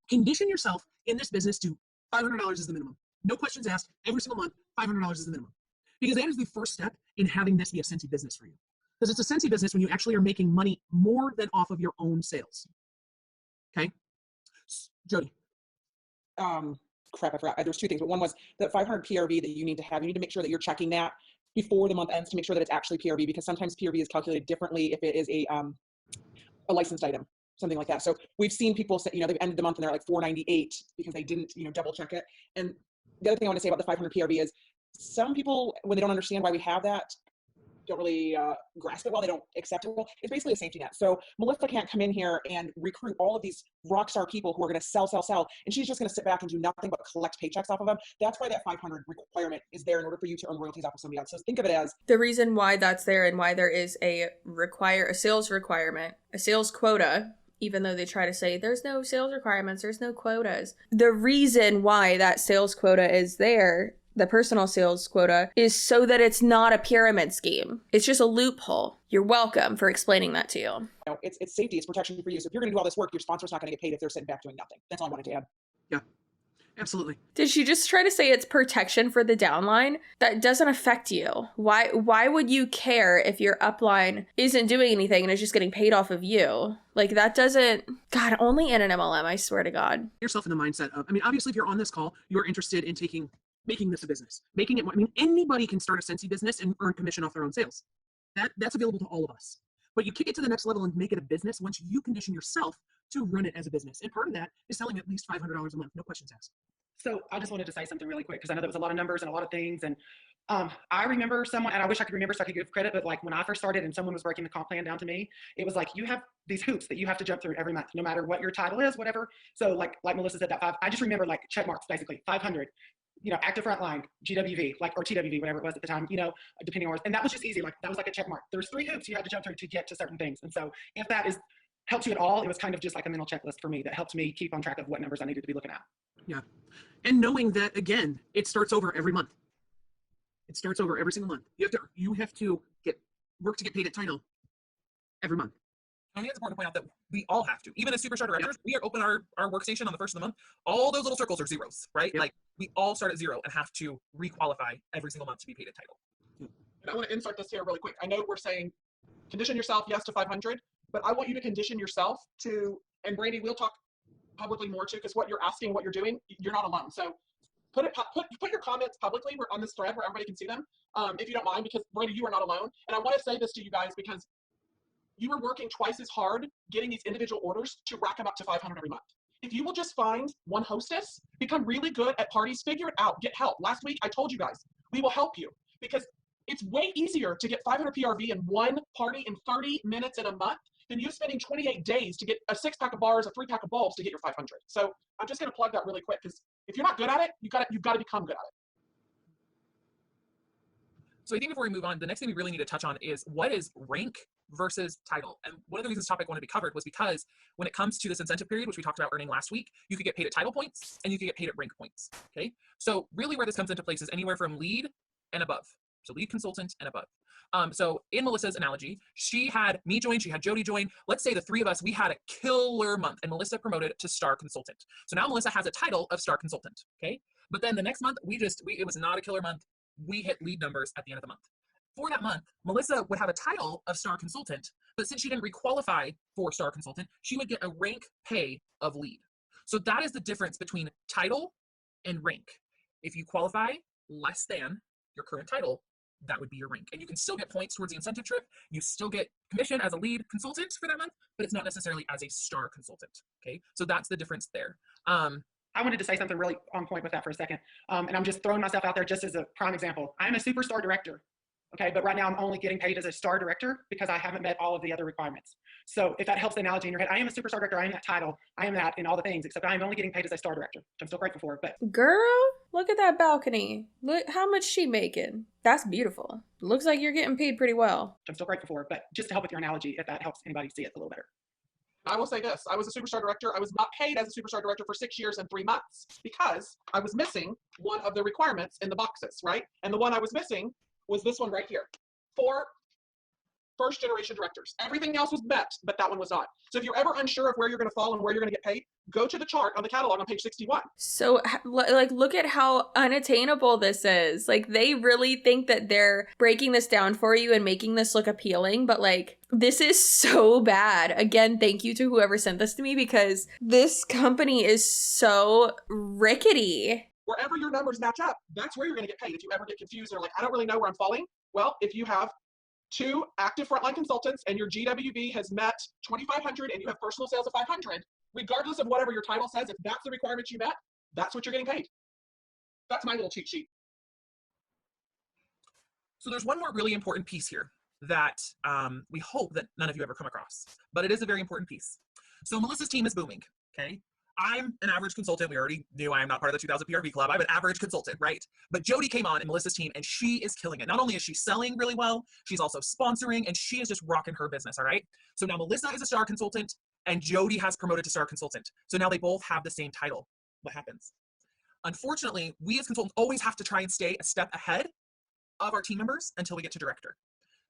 condition yourself in this business to $500 is the minimum. No questions asked. Every single month, $500 is the minimum. Because that is the first step in having this be a Scentsy business for you. Because it's a Scentsy business when you actually are making money more than off of your own sales. Okay? Jody. Crap, I forgot. There was two things, but one was the 500 PRV that you need to have. You need to make sure that you're checking that before the month ends to make sure that it's actually PRV, because sometimes PRV is calculated differently if it is a licensed item. something like that. So we've seen people say, they've ended the month and they're like 498 because they didn't, double check it. And the other thing I want to say about the 500 PRV is some people, when they don't understand why we have that, don't really grasp it well. They don't accept it well. It's basically a safety net. So Melissa can't come in here and recruit all of these rock star people who are going to sell, and she's just going to sit back and do nothing but collect paychecks off of them. That's why that 500 requirement is there in order for you to earn royalties off of somebody else. So think of it as the reason why that's there and why there is a sales requirement, a sales quota. Even though they try to say there's no sales requirements, there's no quotas. The reason why that sales quota is there, the personal sales quota, is so that it's not a pyramid scheme. It's just a loophole. You're welcome for explaining that to you. It's safety, it's protection for you. So if you're going to do all this work, your sponsor's not going to get paid if they're sitting back doing nothing. That's all I wanted to add. Yeah, absolutely. Did she just try to say it's protection for the downline? That doesn't affect you. Why would you care if your upline isn't doing anything and is just getting paid off of you? Like, that doesn't, God, only in an MLM, I swear to God. Yourself in the mindset of, obviously if you're on this call, you're interested in making this a business, making it, anybody can start a Scentsy business and earn commission off their own sales. That's available to all of us. But you kick it to the next level and make it a business once you condition yourself to run it as a business. And part of that is selling at least $500 a month, no questions asked. So I just wanted to say something really quick because I know that was a lot of numbers and a lot of things. And I remember someone, and I wish I could remember so I could give credit, but like when I first started and someone was breaking the comp plan down to me, it was like, you have these hoops that you have to jump through every month, no matter what your title is, whatever. So like Melissa said, I just remember like check marks, basically 500, active frontline, GWV, or TWV, whatever it was at the time, depending on, and that was just easy. Like that was like a check mark. There's 3 hoops you had to jump through to get to certain things. And so if that helps you at all, it was kind of just like a mental checklist for me that helped me keep on track of what numbers I needed to be looking at. Yeah. And knowing that, again, it starts over every month. It starts over every single month. You have to work to get paid at title every month. I think it's important to point out that we all have to, even as superstar directors, we are open our workstation on the first of the month. All those little circles are zeros, right? Yep. Like we all start at 0 and have to requalify every single month to be paid a title. And I want to insert this here really quick. I know we're saying condition yourself, yes, to 500, but I want you to condition yourself to, and Brandy, we'll talk publicly more too, because what you're asking, what you're doing, you're not alone. So put your comments publicly. We're on this thread where everybody can see them, if you don't mind, because Brandy, you are not alone. And I want to say this to you guys because you are working twice as hard getting these individual orders to rack them up to 500 every month. If you will just find one hostess, become really good at parties, figure it out, get help. Last week, I told you guys, we will help you because it's way easier to get 500 PRV in one party in 30 minutes in a month than you spending 28 days to get a 6-pack of bars, a 3-pack of bulbs to get your 500. So I'm just going to plug that really quick because if you're not good at it, you've got to become good at it. So I think before we move on, the next thing we really need to touch on is what is rank versus title. And one of the reasons this topic wanted to be covered was because when it comes to this incentive period, which we talked about earning last week, you could get paid at title points and you could get paid at rank points. Okay. So really where this comes into place is anywhere from lead and above. So lead consultant and above. So in Melissa's analogy, she had me join, she had Jody join. Let's say the 3 of us, we had a killer month and Melissa promoted to star consultant. So now Melissa has a title of star consultant. Okay. But then the next month it was not a killer month. We hit lead numbers at the end of the month. For that month, Melissa would have a title of star consultant, but since she didn't requalify for star consultant, she would get a rank pay of lead. So that is the difference between title and rank. If you qualify less than your current title, that would be your rank. And you can still get points towards the incentive trip. You still get commission as a lead consultant for that month, but it's not necessarily as a star consultant. Okay. So that's the difference there. I wanted to say something really on point with that for a second. And I'm just throwing myself out there just as a prime example. I'm a superstar director. Okay, but right now I'm only getting paid as a star director because I haven't met all of the other requirements. So if that helps the analogy in your head, I am a superstar director, I am that title, I am that in all the things, except I am only getting paid as a star director, which I'm still grateful for. But girl, look at that balcony. Look how much she making. That's beautiful. Looks like you're getting paid pretty well. I'm still grateful for, but just to help with your analogy, if that helps anybody see it a little better. I will say this, I was a superstar director. I was not paid as a superstar director for 6 years and 3 months because I was missing one of the requirements in the boxes, right? And the one I was missing was this one right here. 4 first generation directors. Everything else was met, but that one was not. So if you're ever unsure of where you're going to fall and where you're going to get paid, go to the chart on the catalog on page 61. So like, look at how unattainable this is. Like, they really think that they're breaking this down for you and making this look appealing, but like, this is so bad. Again, thank you to whoever sent this to me because this company is so rickety. Wherever your numbers match up, that's where you're going to get paid. If you ever get confused or like, I don't really know where I'm falling. Well, if you have 2 active frontline consultants, and your GWB has met 2,500 and you have personal sales of 500, regardless of whatever your title says, if that's the requirement you met, that's what you're getting paid. That's my little cheat sheet. So there's one more really important piece here that we hope that none of you ever come across, but it is a very important piece. So Melissa's team is booming, okay? I'm an average consultant. We already knew I am not part of the 2000 PRV club. I'm an average consultant, right? But Jody came on in Melissa's team and she is killing it. Not only is she selling really well, she's also sponsoring and she is just rocking her business, all right? So now Melissa is a star consultant and Jody has promoted to star consultant. So now they both have the same title. What happens? Unfortunately, we as consultants always have to try and stay a step ahead of our team members until we get to director.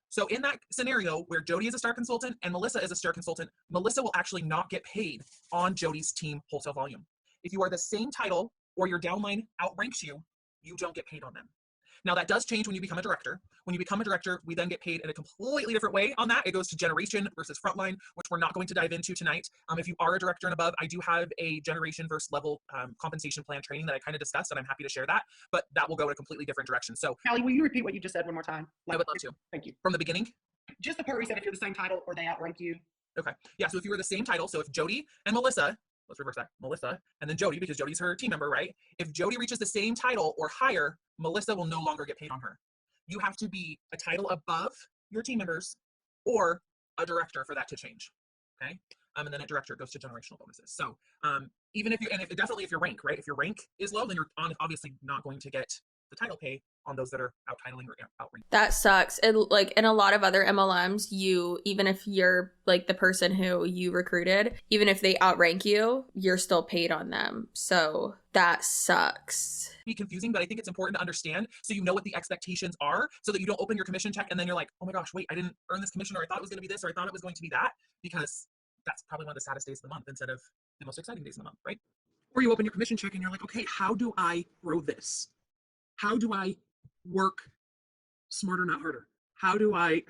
So in that scenario where Jody is a star consultant and Melissa is a star consultant, Melissa will actually not get paid on Jody's team wholesale volume. If you are the same title or your downline outranks you, you don't get paid on them. Now that does change when you become a director. When you become a director, we then get paid in a completely different way on that. It goes to generation versus frontline, which we're not going to dive into tonight. If you are a director and above, I do have a generation versus level compensation plan training that I kind of discussed, and I'm happy to share that, but that will go in a completely different direction. So Callie, will you repeat what you just said one more time? I would love to. Thank you. From the beginning? Just the part where you said if you're the same title or they outrank you. Okay. Yeah, so if you were the same title, so if Jody and Melissa, let's reverse that, Melissa, and then Jody, because Jody's her team member, right? If Jody reaches the same title or higher, Melissa will no longer get paid on her. You have to be a title above your team members or a director for that to change, okay? And then a director goes to generational bonuses. So even if you, and definitely if your rank, right? If your rank is low, then you're obviously not going to get the title pay on those that are out titling or outranking. That sucks. And like in a lot of other MLMs, you, even if you're like the person who you recruited, even if they outrank you, you're still paid on them. So that sucks. Be confusing, but I think it's important to understand so you know what the expectations are so that you don't open your commission check and then you're like, oh my gosh, wait, I didn't earn this commission, or I thought it was going to be this, or I thought it was going to be that, because that's probably one of the saddest days of the month instead of the most exciting days of the month, right? Or you open your commission check and you're like, okay, how do I grow this? How do I work smarter, not harder? How do I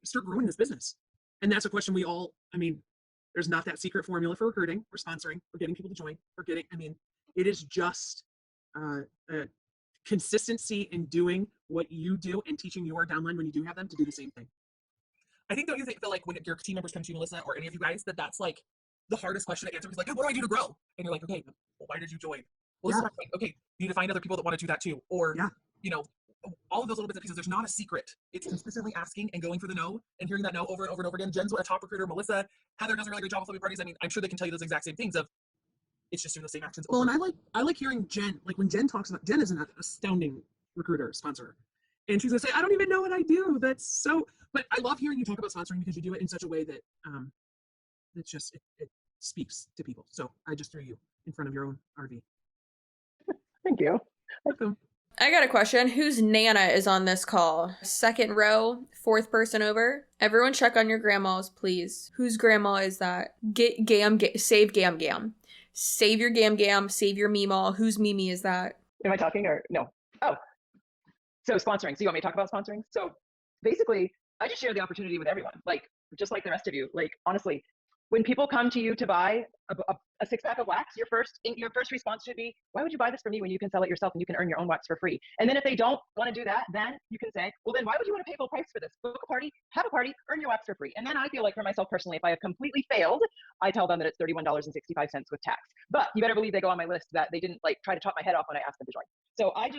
start growing this business? And that's a question we all, I mean, there's not that secret formula for recruiting, for sponsoring, for getting people to join, for getting, I mean, it is just consistency in doing what you do and teaching your downline when you do have them to do the same thing. I think, don't you feel like when your team members come to you, Melissa, or any of you guys, that's like the hardest question to answer? It's like, oh, what do I do to grow? And you're like, okay, well, why did you join? Well, this is my point. Okay, you need to find other people that want to do that too. Or, you know, all of those little bits and pieces. There's not a secret. It's consistently asking and going for the no and hearing that no over and over and over again. Jen's a top recruiter. Melissa, Heather does a really great job with flipping parties. I mean, I'm sure they can tell you those exact same things of it's just doing the same actions. Well, and I like hearing Jen, like when Jen talks about, Jen is an astounding recruiter, sponsor. And she's gonna say, I don't even know what I do. That's so, but I love hearing you talk about sponsoring because you do it in such a way that it's just, it speaks to people. So I just threw you in front of your own RV. Thank you. Welcome. I got a question. Whose Nana is on this call? Second row, fourth person over. Everyone check on your grandmas, please. Whose grandma is that? Save Gam Gam. Save your Gam Gam. Save your Meemaw. Whose Mimi is that? Am I talking or no? Oh, so sponsoring. So you want me to talk about sponsoring? So basically, I just share the opportunity with everyone, like just like the rest of you. Like honestly, when people come to you to buy a six-pack of wax, your first response should be, why would you buy this from me when you can sell it yourself and you can earn your own wax for free? And then if they don't want to do that, then you can say, well, then why would you want to pay full price for this? Book a party, have a party, earn your wax for free. And then I feel like for myself personally, if I have completely failed, I tell them that it's $31.65 with tax. But you better believe they go on my list that they didn't like try to chop my head off when I asked them to join. So I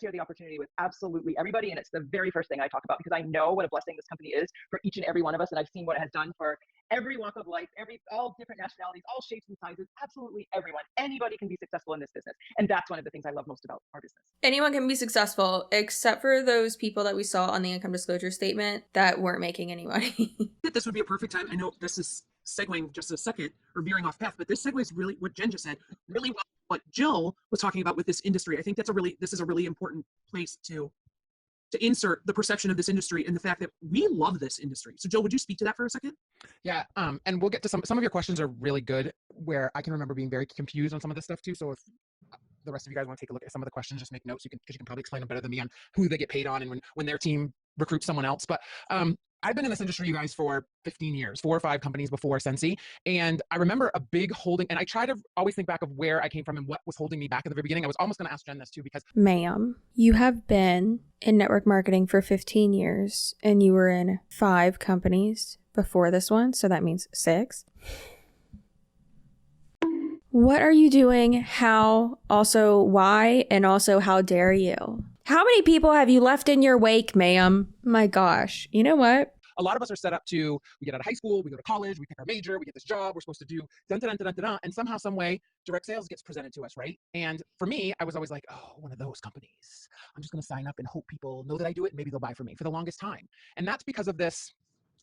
share the opportunity with absolutely everybody. And it's the very first thing I talk about because I know what a blessing this company is for each and every one of us. And I've seen what it has done for every walk of life, all different nationalities, all shapes and sizes, absolutely everyone. Anybody can be successful in this business. And that's one of the things I love most about our business. Anyone can be successful except for those people that we saw on the income disclosure statement that weren't making any money. This would be a perfect time. I know this is segueing just a second or veering off path, but this segues really what Jen just said really well. What Jill was talking about with this industry. I think this is a really important place to insert the perception of this industry and the fact that we love this industry. So Jill, would you speak to that for a second? Yeah, and we'll get to some of your questions are really good where I can remember being very confused on some of this stuff too. So if the rest of you guys want to take a look at some of the questions, just make notes. Because you can probably explain them better than me on who they get paid on and when their team recruits someone else. But I've been in this industry, you guys, for 15 years, 4 or 5 companies before Scentsy. And I remember a big holding, and I try to always think back of where I came from and what was holding me back at the very beginning. I was almost going to ask Jen this too, because Ma'am, you have been in network marketing for 15 years and you were in 5 companies before this one. So that means 6. What are you doing? How? Also, why? And also, how dare you? How many people have you left in your wake, ma'am? My gosh. You know what? a lot of us are set up to, we get out of high school, we go to college, we pick our major, we get this job, we're supposed to do dun, dun, dun, dun, dun, dun, and somehow, some way, direct sales gets presented to us, right? And for me, I was always like, oh, one of those companies. I'm just going to sign up and hope people know that I do it and maybe they'll buy from me for the longest time. And that's because of this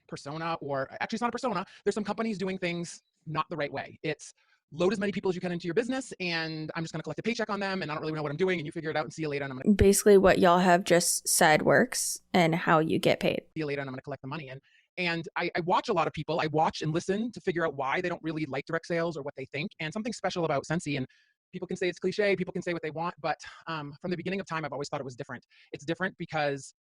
persona, or actually it's not a persona. There's some companies doing things not the right way. It's load as many people as you can into your business, and I'm just going to collect a paycheck on them, and I don't really know what I'm doing, and you figure it out and see you later, and I'm going to Basically what y'all have just said works and how you get paid. see you later, and I'm going to collect the money. And I watch a lot of people. I watch and listen to figure out why they don't really like direct sales or what they think. And something special about Scentsy, and people can say it's cliche, people can say what they want, but from the beginning of time, I've always thought it was different. It's different because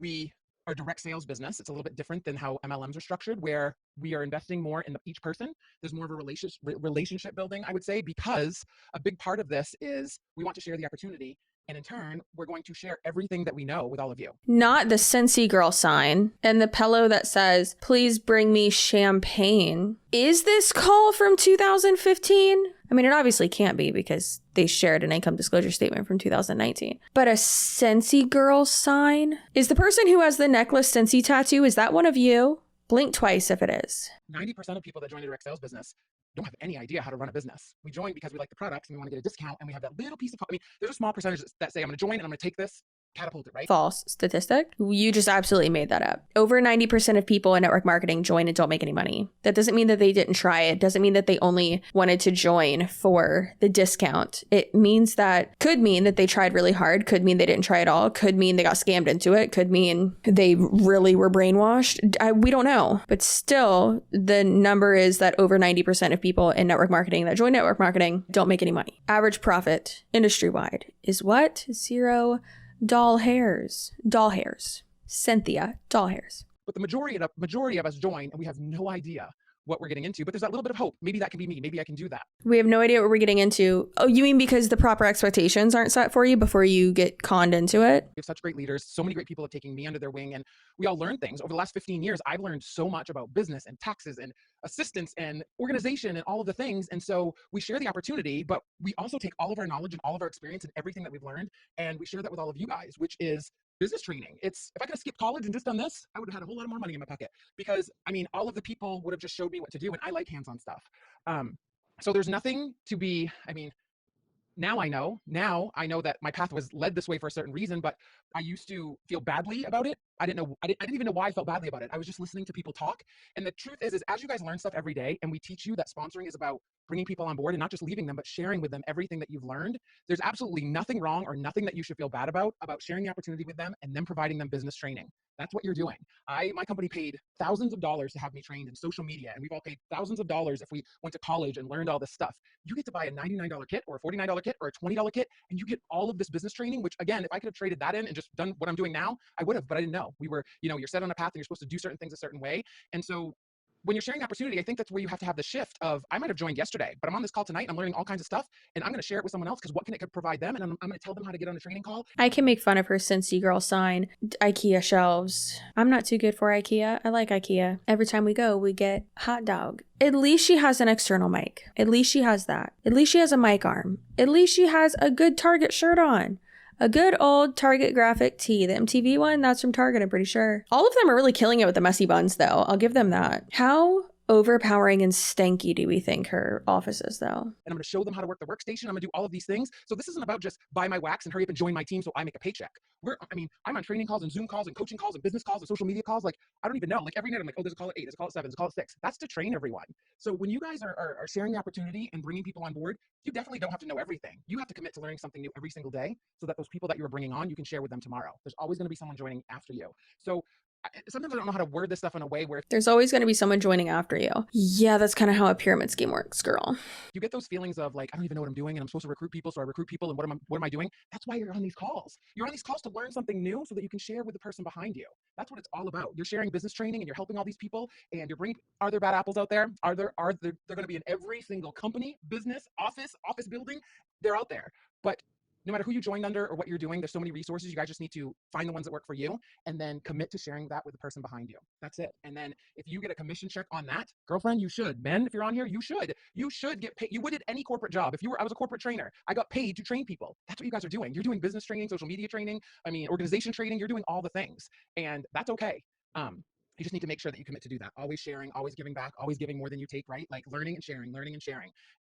we are direct sales business. It's a little bit different than how MLMs are structured, where we are investing more in each person. There's more of a relationship building, I would say, because a big part of this is we want to share the opportunity. And in turn, we're going to share everything that we know with all of you. Not the Scentsy girl sign and the pillow that says, please bring me champagne. Is this call from 2015? I mean, it obviously can't be because they shared an income disclosure statement from 2019. But a Scentsy girl sign? Is the person who has the necklace Scentsy tattoo, is that one of you? Blink twice if it is. 90% of people that join a direct sales business don't have any idea how to run a business. We join because we like the products and we want to get a discount, and we have that little piece of, I mean, there's a small percentage that say, I'm going to join and I'm going to take this, catapult it, right? False statistic. You just absolutely made that up. Over 90% of people in network marketing join and don't make any money. That doesn't mean that they didn't try it. Doesn't mean that they only wanted to join for the discount. It means that, could mean that they tried really hard. Could mean they didn't try at all. Could mean they got scammed into it. Could mean they really were brainwashed. We don't know. But still, the number is that over 90% of people in network marketing that join network marketing don't make any money. Average profit industry-wide is what? $0 doll hairs. Cynthia, doll hairs. But the majority of us join and we have no idea what we're getting into, but there's that little bit of hope. Maybe that can be me. Maybe I can do that. We have no idea what we're getting into. Oh, you mean because the proper expectations aren't set for you before you get conned into it? We have such great leaders. So many great people have taken me under their wing, and we all learn things. Over the last 15 years, I've learned so much about business and taxes and assistance and organization and all of the things. And so we share the opportunity, but we also take all of our knowledge and all of our experience and everything that we've learned, and we share that with all of you guys, which is business training. It's, if I could have skipped college and just done this, I would have had a whole lot more money in my pocket, because I mean, all of the people would have just showed me what to do, and I like hands-on stuff. So there's nothing to be, I mean, now I know that my path was led this way for a certain reason, but I used to feel badly about it. I didn't even know why I felt badly about it. I was just listening to people talk. And the truth is as you guys learn stuff every day, and we teach you that sponsoring is about bringing people on board and not just leaving them, but sharing with them everything that you've learned, there's absolutely nothing wrong or nothing that you should feel bad about sharing the opportunity with them and then providing them business training. That's what you're doing. My company paid thousands of dollars to have me trained in social media, and we've all paid thousands of dollars if we went to college and learned all this stuff. You get to buy a $99 kit or a $49 kit or a $20 kit, and you get all of this business training, which again, if I could have traded that in and just done what I'm doing now, I would have, but I didn't know. We were, you're set on a path and you're supposed to do certain things a certain way. And so when you're sharing the opportunity, I think that's where you have to have the shift of, I might have joined yesterday, but I'm on this call tonight and I'm learning all kinds of stuff, and I'm going to share it with someone else because what can it provide them? And I'm going to tell them how to get on a training call. I can make fun of her Scentsy girl sign, IKEA shelves. I'm not too good for IKEA. I like IKEA. Every time we go, we get hot dog. At least she has an external mic. At least she has that. At least she has a mic arm. At least she has a good Target shirt on. A good old Target graphic tee. The MTV one, that's from Target, I'm pretty sure. All of them are really killing it with the messy buns, though. I'll give them that. How overpowering and stanky do we think her office is, though? And I'm going to show them how to work the workstation. I'm going to do all of these things. So this isn't about just buy my wax and hurry up and join my team so I make a paycheck. I'm on training calls and Zoom calls and coaching calls and business calls and social media calls. Like, I don't even know. Like, every night I'm like, oh, there's a call at 8, there's a call at 7, there's a call at 6. That's to train everyone. So when you guys are sharing the opportunity and bringing people on board, you definitely don't have to know everything. You have to commit to learning something new every single day so that those people that you are bringing on, you can share with them tomorrow. There's always going to be someone joining after you. So sometimes I don't know how to word this stuff in a way where There's always going to be someone joining after you. Yeah, that's kind of how a pyramid scheme works, girl. you get those feelings of like, I don't even know what I'm doing and I'm supposed to recruit people. So I recruit people and what am I doing? That's why you're on these calls. You're on these calls to learn something new so that you can share with the person behind you. That's what it's all about. You're sharing business training and you're helping all these people and you're bringing, are there bad apples out there? They're going to be in every single company, business, office building. They're out there. But no matter who you joined under or what you're doing, there's so many resources. You guys just need to find the ones that work for you and then commit to sharing that with the person behind you. That's it. And then if you get a commission check on that, girlfriend, you should. Men, if you're on here, you should get paid. You would at any corporate job. I was a corporate trainer. I got paid to train people. That's what you guys are doing. You're doing business training, social media training, organization training. You're doing all the things. And that's okay. You just need to make sure that you commit to do that. Always sharing, always giving back, always giving more than you take, right? Like learning and sharing.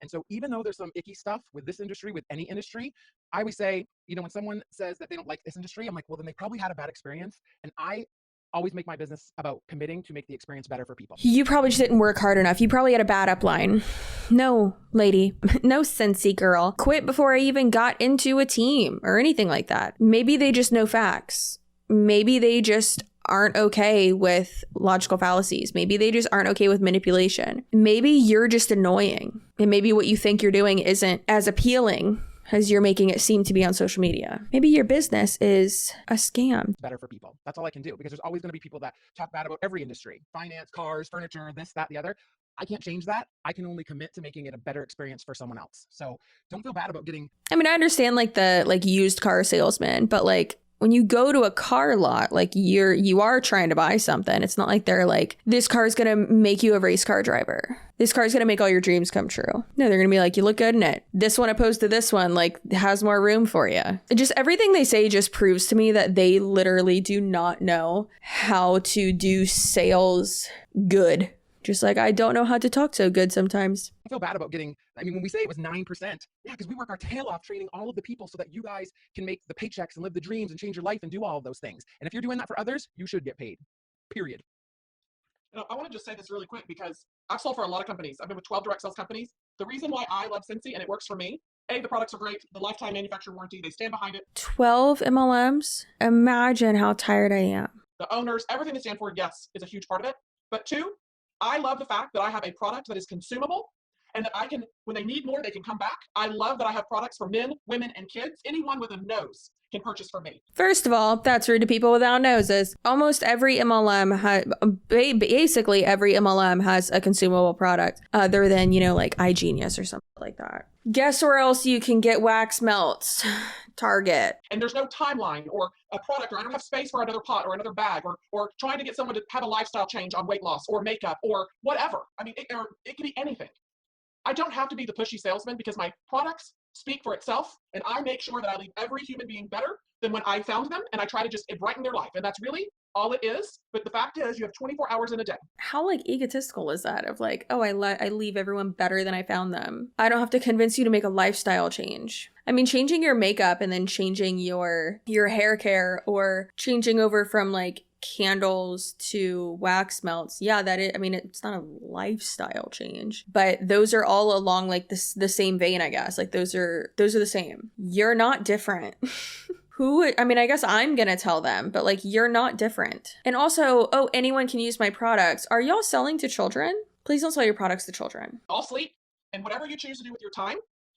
And so even though there's some icky stuff with this industry, with any industry, I always say, when someone says that they don't like this industry, I'm like, well, then they probably had a bad experience. And I always make my business about committing to make the experience better for people. You probably just didn't work hard enough. You probably had a bad upline. No, lady. No, Scentsy girl. Quit before I even got into a team or anything like that. Maybe they just know facts. Maybe they just aren't okay with logical fallacies. Maybe they just aren't okay with manipulation. Maybe you're just annoying. And maybe what you think you're doing isn't as appealing as you're making it seem to be on social media. Maybe your business is a scam. Better for people. That's all I can do, because there's always going to be people that talk bad about every industry, finance, cars, furniture, this, that, the other. I can't change that. I can only commit to making it a better experience for someone else. So don't feel bad about getting. I mean, I understand like the used car salesman, but like when you go to a car lot, like you are trying to buy something. It's not like they're like, this car is going to make you a race car driver. This car is going to make all your dreams come true. No, they're going to be like, you look good in it. This one opposed to this one, like has more room for you. Just everything they say just proves to me that they literally do not know how to do sales good. Just like I don't know how to talk so good sometimes. I feel bad about getting, when we say it was 9%, yeah, because we work our tail off training all of the people so that you guys can make the paychecks and live the dreams and change your life and do all of those things. And if you're doing that for others, you should get paid, period. I want to just say this really quick because I've sold for a lot of companies. I've been with 12 direct sales companies. The reason why I love Scentsy and it works for me, A, the products are great, the lifetime manufacturer warranty, they stand behind it. 12 MLMs? Imagine how tired I am. The owners, everything they stand for, yes, is a huge part of it. But 2, I love the fact that I have a product that is consumable and that I can, when they need more, they can come back. I love that I have products for men, women, and kids. Anyone with a nose can purchase from me. First of all, that's rude to people without noses. Almost every MLM basically every MLM has a consumable product other than, like iGenius or something like that. Guess where else you can get wax melts? Target. And there's no timeline or a product, or I don't have space for another pot or another bag, or trying to get someone to have a lifestyle change on weight loss or makeup or whatever. It could be anything. I don't have to be the pushy salesman because my products speak for itself, and I make sure that I leave every human being better than when I found them, and I try to just brighten their life. And that's really all it is. But the fact is, you have 24 hours in a day. How egotistical is that? Of like, oh, I leave everyone better than I found them. I don't have to convince you to make a lifestyle change. Changing your makeup and then changing your hair care or changing over from candles to wax melts. Yeah, that is, it's not a lifestyle change, but those are all along the same vein, I guess. Those are the same. You're not different. I guess I'm gonna tell them, but you're not different. And also, anyone can use my products. Are y'all selling to children? Please don't sell your products to children. All sleep and whatever you choose to do with your time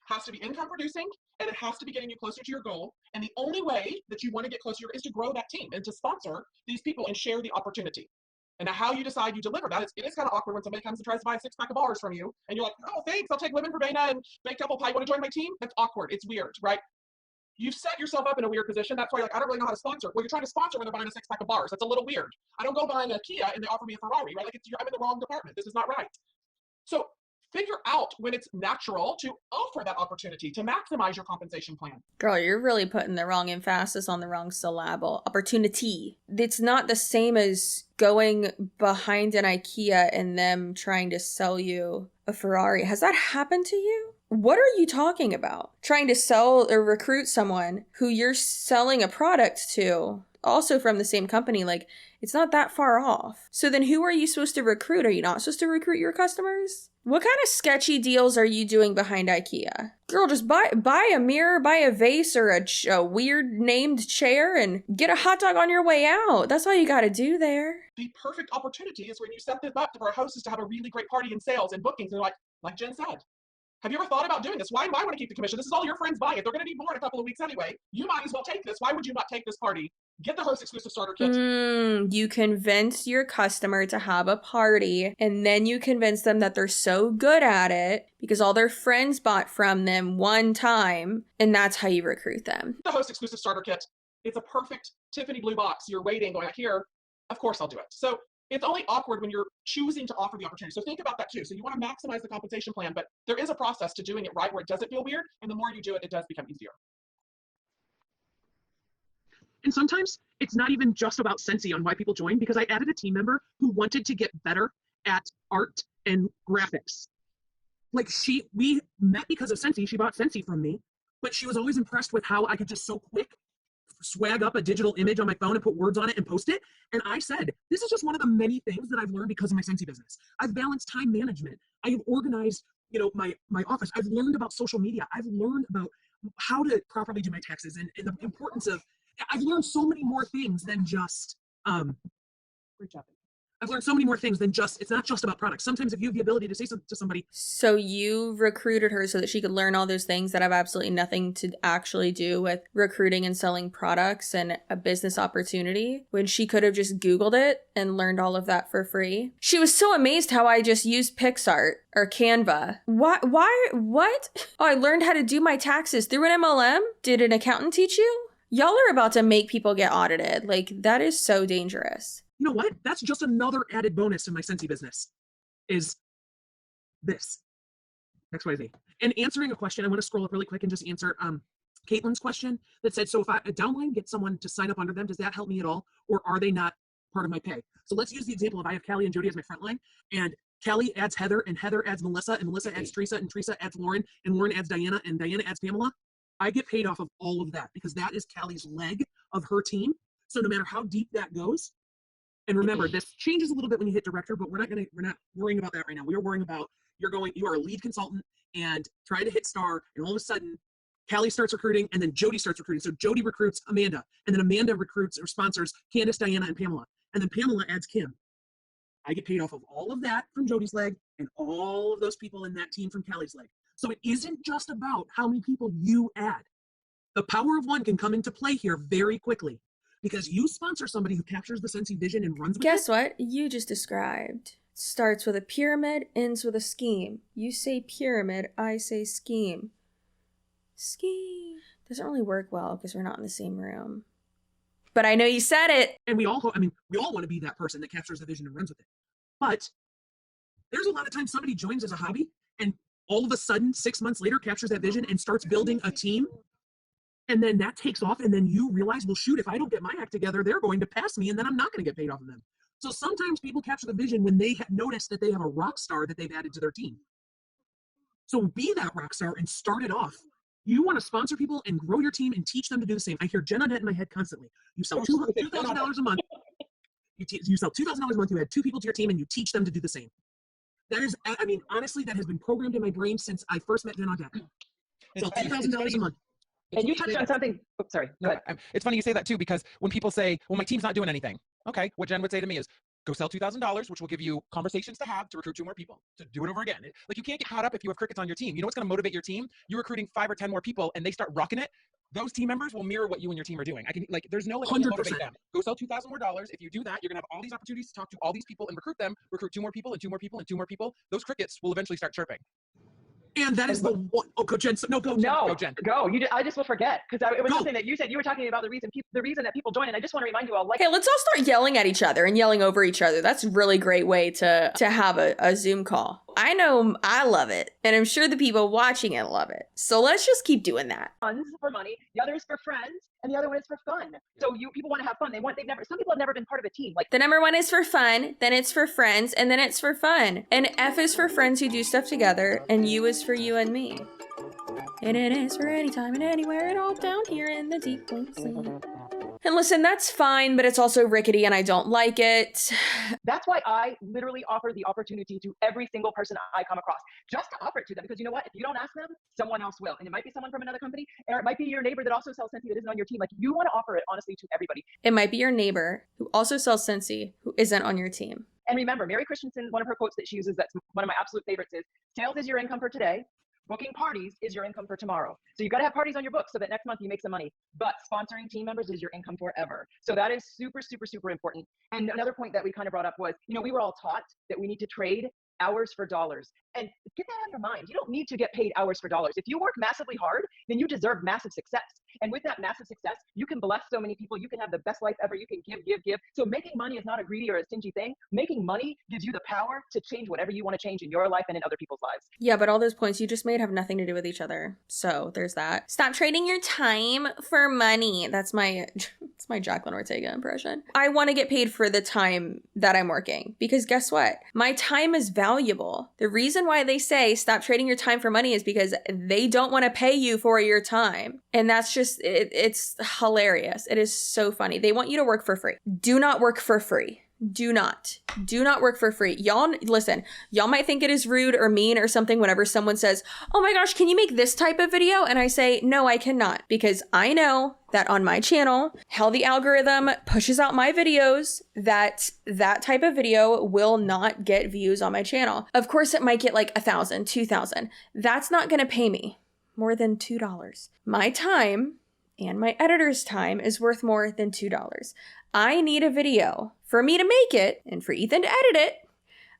has to be income producing, and it has to be getting you closer to your goal. And the only way that you want to get closer is to grow that team and to sponsor these people and share the opportunity. And how you decide you deliver that, it is kind of awkward when somebody comes and tries to buy a 6-pack of bars from you, and you're like, oh, thanks, I'll take lemon verbena and baked apple pie. You want to join my team? That's awkward. It's weird, right? You've set yourself up in a weird position. That's why you're like, I don't really know how to sponsor. Well, you're trying to sponsor when they're buying a 6-pack of bars. That's a little weird. I don't go buying a Kia and they offer me a Ferrari, right? I'm in the wrong department. This is not right. So figure out when it's natural to offer that opportunity to maximize your compensation plan. Girl, you're really putting the wrong emphasis on the wrong syllable. Opportunity. It's not the same as going behind an IKEA and them trying to sell you a Ferrari. Has that happened to you? What are you talking about? Trying to sell or recruit someone who you're selling a product to, also from the same company, it's not that far off. So then who are you supposed to recruit? Are you not supposed to recruit your customers? What kind of sketchy deals are you doing behind IKEA? Girl, just buy a mirror, buy a vase, or a weird named chair and get a hot dog on your way out. That's all you gotta do there. The perfect opportunity is when you set this up for a hostess to have a really great party in sales and bookings. And like Jen said, have you ever thought about doing this? Why do I want to keep the commission? This is all your friends buying it. They're going to need more in a couple of weeks anyway. You might as well take this. Why would you not take this party? Get the host exclusive starter kit. You convince your customer to have a party, and then you convince them that they're so good at it because all their friends bought from them one time, and that's how you recruit them. The host exclusive starter kit. It's a perfect Tiffany blue box. You're waiting, going, here, of course I'll do it. So it's only awkward when you're choosing to offer the opportunity. So think about that too. So you want to maximize the compensation plan, but there is a process to doing it right where it doesn't feel weird. And the more you do it, it does become easier. And sometimes it's not even just about Scentsy on why people join, because I added a team member who wanted to get better at art and graphics. Like we met because of Scentsy. She bought Scentsy from me, but she was always impressed with how I could just so quick swag up a digital image on my phone and put words on it and post it. And I said, this is just one of the many things that I've learned because of my Scentsy business. I've balanced time management. I have organized, my office. I've learned about social media. I've learned about how to properly do my taxes and the importance of, I've learned so many more things than just, great job. I've learned so many more things than just, it's not just about products. Sometimes if you have the ability to say something to somebody. So you recruited her so that she could learn all those things that have absolutely nothing to actually do with recruiting and selling products and a business opportunity, when she could have just Googled it and learned all of that for free. She was so amazed how I just used PixArt or Canva. What? Oh, I learned how to do my taxes through an MLM? Did an accountant teach you? Y'all are about to make people get audited. Like, that is so dangerous. You know what? That's just another added bonus in my Scentsy business, is this, XYZ. And answering a question, I want to scroll up really quick and just answer Caitlin's question that said, so if I downline get someone to sign up under them, does that help me at all? Or are they not part of my pay? So let's use the example of I have Callie and Jody as my front line, and Callie adds Heather, and Heather adds Melissa, and Melissa adds Teresa, and Teresa adds Lauren, and Lauren adds Diana, and Diana adds Pamela. I get paid off of all of that because that is Callie's leg of her team. So no matter how deep that goes, and remember, this changes a little bit when you hit director, but we're not worrying about that right now. We are worrying about you are a lead consultant and try to hit star, and all of a sudden Callie starts recruiting, and then Jody starts recruiting. So Jody recruits Amanda, and then Amanda recruits or sponsors Candace, Diana, and Pamela, and then Pamela adds Kim. I get paid off of all of that from Jody's leg and all of those people in that team from Callie's leg. So it isn't just about how many people you add. The power of one can come into play here very quickly, because you sponsor somebody who captures the Scentsy vision and runs with it. Guess what? You just described. Starts with a pyramid, ends with a scheme. You say pyramid, I say scheme. Scheme. Doesn't really work well because we're not in the same room. But I know you said it. And we all want to be that person that captures the vision and runs with it. But there's a lot of times somebody joins as a hobby and all of a sudden 6 months later captures that vision and starts building a team. And then that takes off, and then you realize, well, shoot, if I don't get my act together, they're going to pass me, and then I'm not going to get paid off of them. So sometimes people capture the vision when they have noticed that they have a rock star that they've added to their team. So be that rock star and start it off. You want to sponsor people and grow your team and teach them to do the same. I hear Jen Odette in my head constantly. You sell $2,000 a month. You sell $2,000 a month. You add 2 people to your team, and you teach them to do the same. That is, honestly, that has been programmed in my brain since I first met Jen Odette. Sell $2,000 a month. And you touched on something. Oh, sorry. Go ahead. It's funny you say that too, because when people say, well, my team's not doing anything. Okay, what Jen would say to me is, go sell $2,000, which will give you conversations to have to recruit 2 more people, to do it over again. Like, you can't get caught up if you have crickets on your team. You know what's going to motivate your team? You're recruiting 5 or 10 more people and they start rocking it. Those team members will mirror what you and your team are doing. There's no 100%. Motivate them. Go sell $2,000 more. If you do that, you're going to have all these opportunities to talk to all these people and recruit them, recruit 2 more people and 2 more people and 2 more people. Those crickets will eventually start chirping. And that is the one. Oh, go Jen. No, go Jen. No, go Jen. Go. I just will forget, because it was something that you said. You were talking about the reason that people join, and I just want to remind you all. Okay, let's all start yelling at each other and yelling over each other. That's a really great way to have a Zoom call. I know I love it, and I'm sure the people watching it love it. So let's just keep doing that. One's for money, the other is for friends, and the other one is for fun. So people want to have fun. Some people have never been part of a team. Like, the number 1 is for fun, then it's for friends, and then it's for fun. And F is for friends who do stuff together, and U is for you and me. And it is for anytime and anywhere, and all down here in the deep blue sea. And listen, that's fine, but it's also rickety and I don't like it. That's why I literally offer the opportunity to every single person I come across, just to offer it to them. Because you know what? If you don't ask them, someone else will. And it might be someone from another company, or it might be your neighbor that also sells Scentsy that isn't on your team. Like, you want to offer it honestly to everybody. It might be your neighbor who also sells Scentsy who isn't on your team. And remember, Mary Christensen, one of her quotes that she uses, that's one of my absolute favorites, is sales is your income for today. Booking parties is your income for tomorrow. So you've got to have parties on your books so that next month you make some money. But sponsoring team members is your income forever. So that is super, super, super important. And another point that we kind of brought up was, you know, we were all taught that we need to trade hours for dollars. And get that on your mind. You don't need to get paid hours for dollars. If you work massively hard, then you deserve massive success. And with that massive success, you can bless so many people. You can have the best life ever. You can give, give, give. So making money is not a greedy or a stingy thing. Making money gives you the power to change whatever you want to change in your life and in other people's lives. Yeah, but all those points you just made have nothing to do with each other. So there's that. Stop trading your time for money. That's my Jacqueline Ortega impression. I want to get paid for the time that I'm working because guess what? My time is valuable. The reason why they say stop trading your time for money is because they don't want to pay you for your time. And that's just, it's hilarious. It is so funny. They want you to work for free. Do not work for free. Do not work for free. Y'all, listen, y'all might think it is rude or mean or something whenever someone says, oh my gosh, can you make this type of video? And I say, no, I cannot, because I know that on my channel, how the algorithm pushes out my videos, that type of video will not get views on my channel. Of course, it might get like 1,000, 2,000. That's not going to pay me more than $2. My time and my editor's time is worth more than $2. I need a video. For me to make it, and for Ethan to edit it,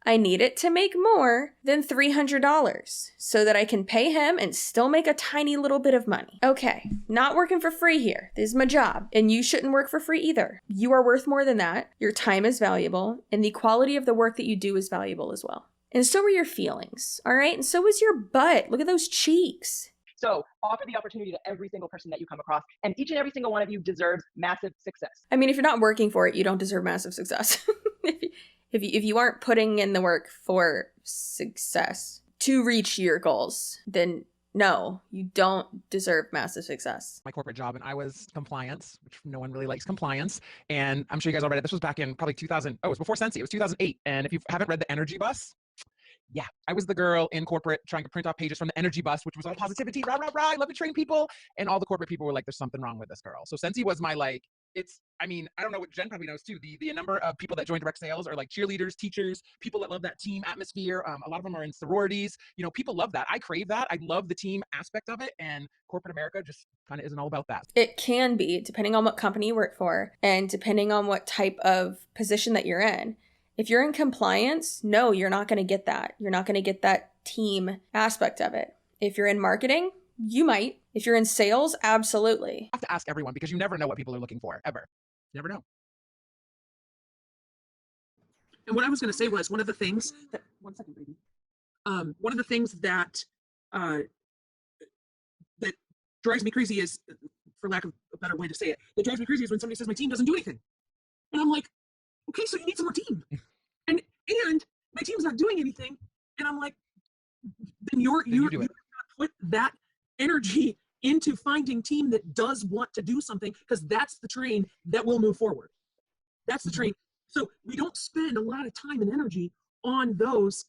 I need it to make more than $300 so that I can pay him and still make a tiny little bit of money. Okay, not working for free here. This is my job, and you shouldn't work for free either. You are worth more than that. Your time is valuable, and the quality of the work that you do is valuable as well. And so are your feelings, all right? And so is your butt. Look at those cheeks. So offer the opportunity to every single person that you come across, and each and every single one of you deserves massive success. I mean, if you're not working for it, you don't deserve massive success. if you aren't putting in the work for success to reach your goals, then no, you don't deserve massive success. My corporate job, and I was compliance, which no one really likes compliance. And I'm sure you guys all read it. This was back in probably 2000. Oh, it was before Scentsy. It was 2008. And if you haven't read The Energy Bus, yeah, I was the girl in corporate trying to print off pages from The Energy Bus, which was all positivity, rah, rah, rah, I love to train people. And all the corporate people were like, there's something wrong with this girl. So Scentsy was my like, I don't know what Jen probably knows too. The number of people that join direct sales are like cheerleaders, teachers, people that love that team atmosphere. A lot of them are in sororities. You know, people love that. I crave that. I love the team aspect of it. And corporate America just kind of isn't all about that. It can be, depending on what company you work for and depending on what type of position that you're in. If you're in compliance, no, you're not going to get that. You're not going to get that team aspect of it. If you're in marketing, you might. If you're in sales, absolutely. You have to ask everyone because you never know what people are looking for, ever. You never know. And what I was going to say was one of the things that, one second, baby. One of the things that that drives me crazy is, for lack of a better way to say it, that drives me crazy is when somebody says my team doesn't do anything. And I'm like, okay, so you need some more team. And my team's not doing anything. And I'm like, then you not put that energy into finding team that does want to do something, because that's the train that will move forward. That's the train. So we don't spend a lot of time and energy on those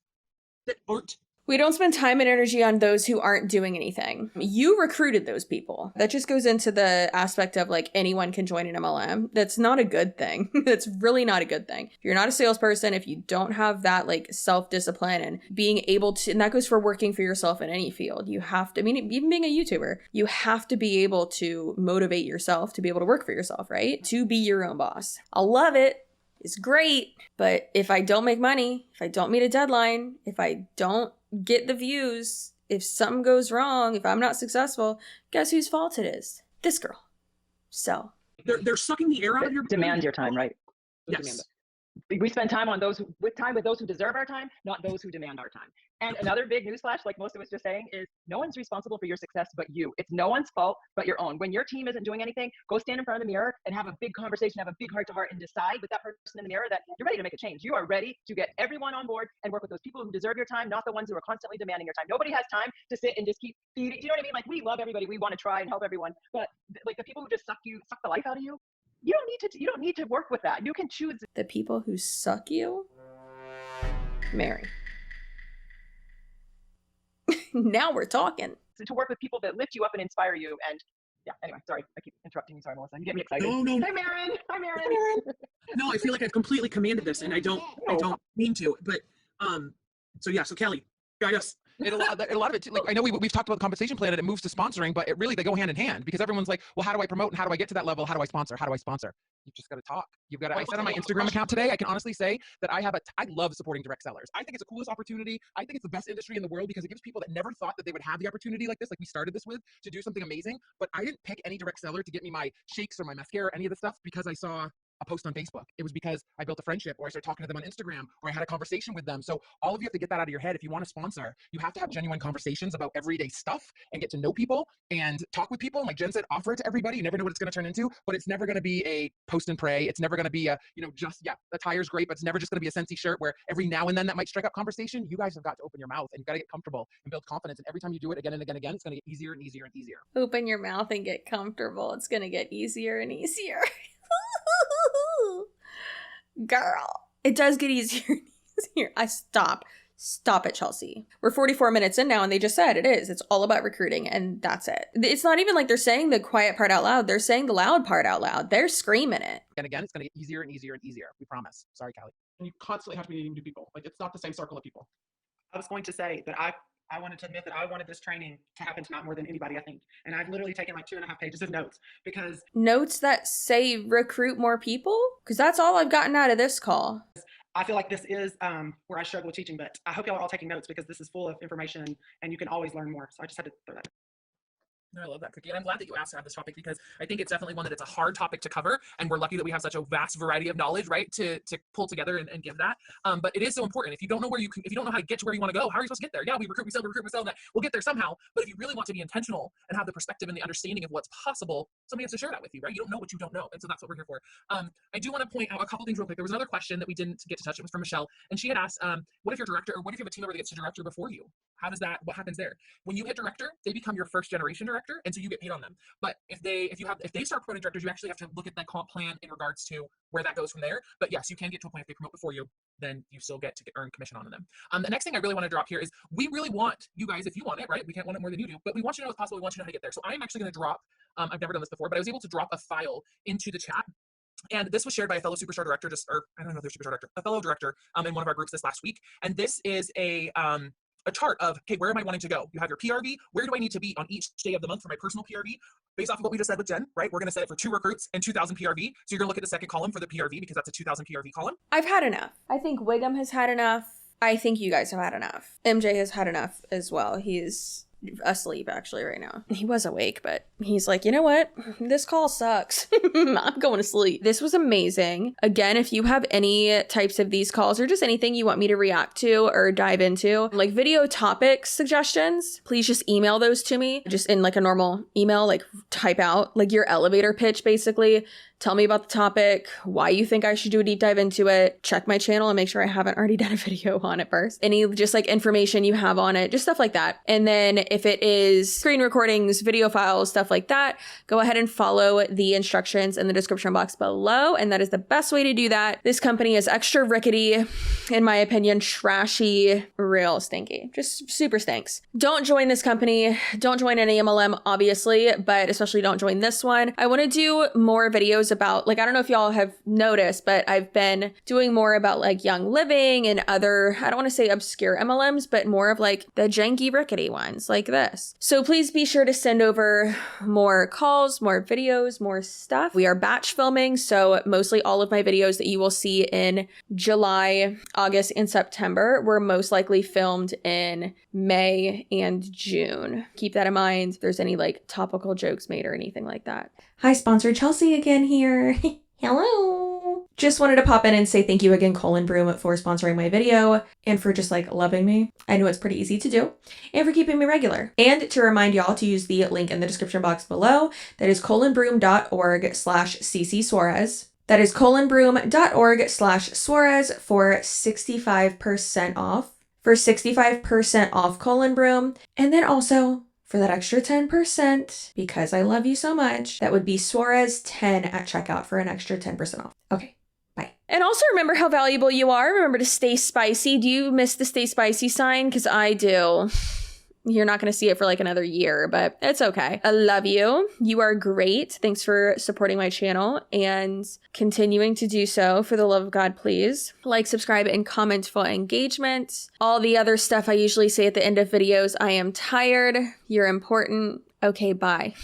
that aren't. We don't spend time and energy on those who aren't doing anything. You recruited those people. That just goes into the aspect of like anyone can join an MLM. That's not a good thing. That's really not a good thing. If you're not a salesperson, if you don't have that like self-discipline and being able to, and that goes for working for yourself in any field, you have to, I mean, even being a YouTuber, you have to be able to motivate yourself to be able to work for yourself, right? To be your own boss. I love it. It's great. But if I don't make money, if I don't meet a deadline, if I don't get the views, if something goes wrong, if I'm not successful, guess whose fault it is? This girl. So they're sucking the air out of your demand your time, right? Yes. We spend time on those with those who deserve our time, not those who demand our time. And another big newsflash, like most of us just saying, is no one's responsible for your success but you. It's no one's fault but your own. When your team isn't doing anything, go stand in front of the mirror and have a big conversation, have a big heart to heart, and decide with that person in the mirror that you're ready to make a change. You are ready to get everyone on board and work with those people who deserve your time, not the ones who are constantly demanding your time. Nobody has time to sit and just keep feeding. You know what I mean? Like, we love everybody. We want to try and help everyone. But like the people who just suck the life out of you, you don't need to work with that. You can choose The people who suck you, marry. Now we're talking. to work with people that lift you up and inspire you. And yeah, anyway, sorry, I keep interrupting you. Sorry, Melissa. You get me excited. No. Hi, Marin. Hi, Marin. No, I feel like I've completely commanded this, and I don't mean to. But so Kelly, guide us. A lot of it, like I know we've talked about the compensation plan and it moves to sponsoring, but they go hand in hand because everyone's like, well, how do I promote and how do I get to that level? How do I sponsor? How do I sponsor? You've just got to talk. You've got to. I said on my Instagram account today, I can honestly say that I love supporting direct sellers. I think it's the coolest opportunity. I think it's the best industry in the world because it gives people that never thought that they would have the opportunity like this, like we started this with, to do something amazing. But I didn't pick any direct seller to get me my shakes or my mascara, or any of the stuff because I saw a post on Facebook. It was because I built a friendship or I started talking to them on Instagram or I had a conversation with them. So all of you have to get that out of your head. If you want to sponsor, you have to have genuine conversations about everyday stuff and get to know people and talk with people. And like Jen said, offer it to everybody. You never know what it's going to turn into, but it's never going to be a post and pray. It's never going to be a, the tire's great, but it's never just going to be a Scentsy shirt where every now and then that might strike up conversation. You guys have got to open your mouth and you've got to get comfortable and build confidence. And every time you do it again and again, it's going to get easier and easier and easier. Open your mouth and get comfortable. It's going to get easier and easier. Girl, it does get easier and easier. Stop it, Chelsea. We're 44 minutes in now and they just said it is. It's all about recruiting and that's it. It's not even like they're saying the quiet part out loud. They're saying the loud part out loud. They're screaming it. And again, it's going to get easier and easier and easier. We promise. Sorry, Callie. And you constantly have to be meeting new people. Like it's not the same circle of people. I was going to say that I wanted to admit that I wanted this training to happen tonight more than anybody, I think. And I've literally taken like 2.5 pages of notes because notes that say recruit more people? Because that's all I've gotten out of this call. I feel like this is where I struggle with teaching, but I hope y'all are all taking notes because this is full of information and you can always learn more. So I just had to throw that. No, I love that, Cookie. And I'm glad that you asked to have this topic because I think it's definitely one that it's a hard topic to cover. And we're lucky that we have such a vast variety of knowledge, right, to pull together and give that. But it is so important. If you don't know if you don't know how to get to where you want to go, how are you supposed to get there? Yeah, we recruit, we sell, that. We'll get there somehow. But if you really want to be intentional and have the perspective and the understanding of what's possible, somebody has to share that with you, right? You don't know what you don't know. And so that's what we're here for. I do want to point out a couple things real quick. There was another question that we didn't get to touch. It was from Michelle. And she had asked, what if you're director, or what if you have a team member that gets to director before you? What happens there? When you hit director, they become your first generation director. And so you get paid on them. But if they start promoting directors, you actually have to look at that comp plan in regards to where that goes from there. But yes, you can get to a point if they promote before you, then you still get to earn commission on them. The next thing I really want to drop here is we really want you guys, if you want it, right? We can't want it more than you do, but we want you to know it's possible. We want you to know how to get there. So I'm actually going to drop, I've never done this before, but I was able to drop a file into the chat. And this was shared by a fellow superstar director, I don't know if they're superstar director, a fellow director in one of our groups this last week. And this is a chart of, okay, where am I wanting to go? You have your PRV. Where do I need to be on each day of the month for my personal PRV? Based off of what we just said with Jen, right? We're going to set it for 2 recruits and 2,000 PRV. So you're going to look at the second column for the PRV because that's a 2,000 PRV column. I've had enough. I think Wiggum has had enough. I think you guys have had enough. MJ has had enough as well. He's asleep actually right now. He was awake, but he's like, you know what? This call sucks. I'm going to sleep. This was amazing. Again, if you have any types of these calls or just anything you want me to react to or dive into, like video topic suggestions, please just email those to me. Just in like a normal email, like type out like your elevator pitch basically. Tell me about the topic, why you think I should do a deep dive into it, check my channel and make sure I haven't already done a video on it first. Any just like information you have on it, just stuff like that. And then if it is screen recordings, video files, stuff like that, go ahead and follow the instructions in the description box below. And that is the best way to do that. This company is extra rickety, in my opinion, trashy, real stinky, just super stinks. Don't join this company. Don't join any MLM, obviously, but especially don't join this one. I want to do more videos about, like, I don't know if y'all have noticed, but I've been doing more about like Young Living and other, I don't want to say obscure MLMs, but more of like the janky rickety ones like this. So please be sure to send over more calls, more videos, more stuff. We are batch filming, so mostly all of my videos that you will see in July, August, and September were most likely filmed in May and June. Keep that in mind if there's any like topical jokes made or anything like that. Hi, sponsor Chelsea again here. Hello. Just wanted to pop in and say thank you again, Colin Broom, for sponsoring my video and for just like loving me. I know it's pretty easy to do, and for keeping me regular. And to remind y'all to use the link in the description box below. That is colinbroom.org/CCSUAREZ. That is colinbroom.org/Suarez for 65% off. For 65% off Colin Broom. And then also for that extra 10% because I love you so much. That would be Suarez 10 at checkout for an extra 10% off. Okay. Bye. And also remember how valuable you are. Remember to stay spicy. Do you miss the stay spicy sign? Because I do. You're not going to see it for like another year, but it's okay. I love you. You are great. Thanks for supporting my channel and continuing to do so. For the love of God, please like, subscribe, and comment for engagement. All the other stuff I usually say at the end of videos. I am tired. You're important. Okay, bye.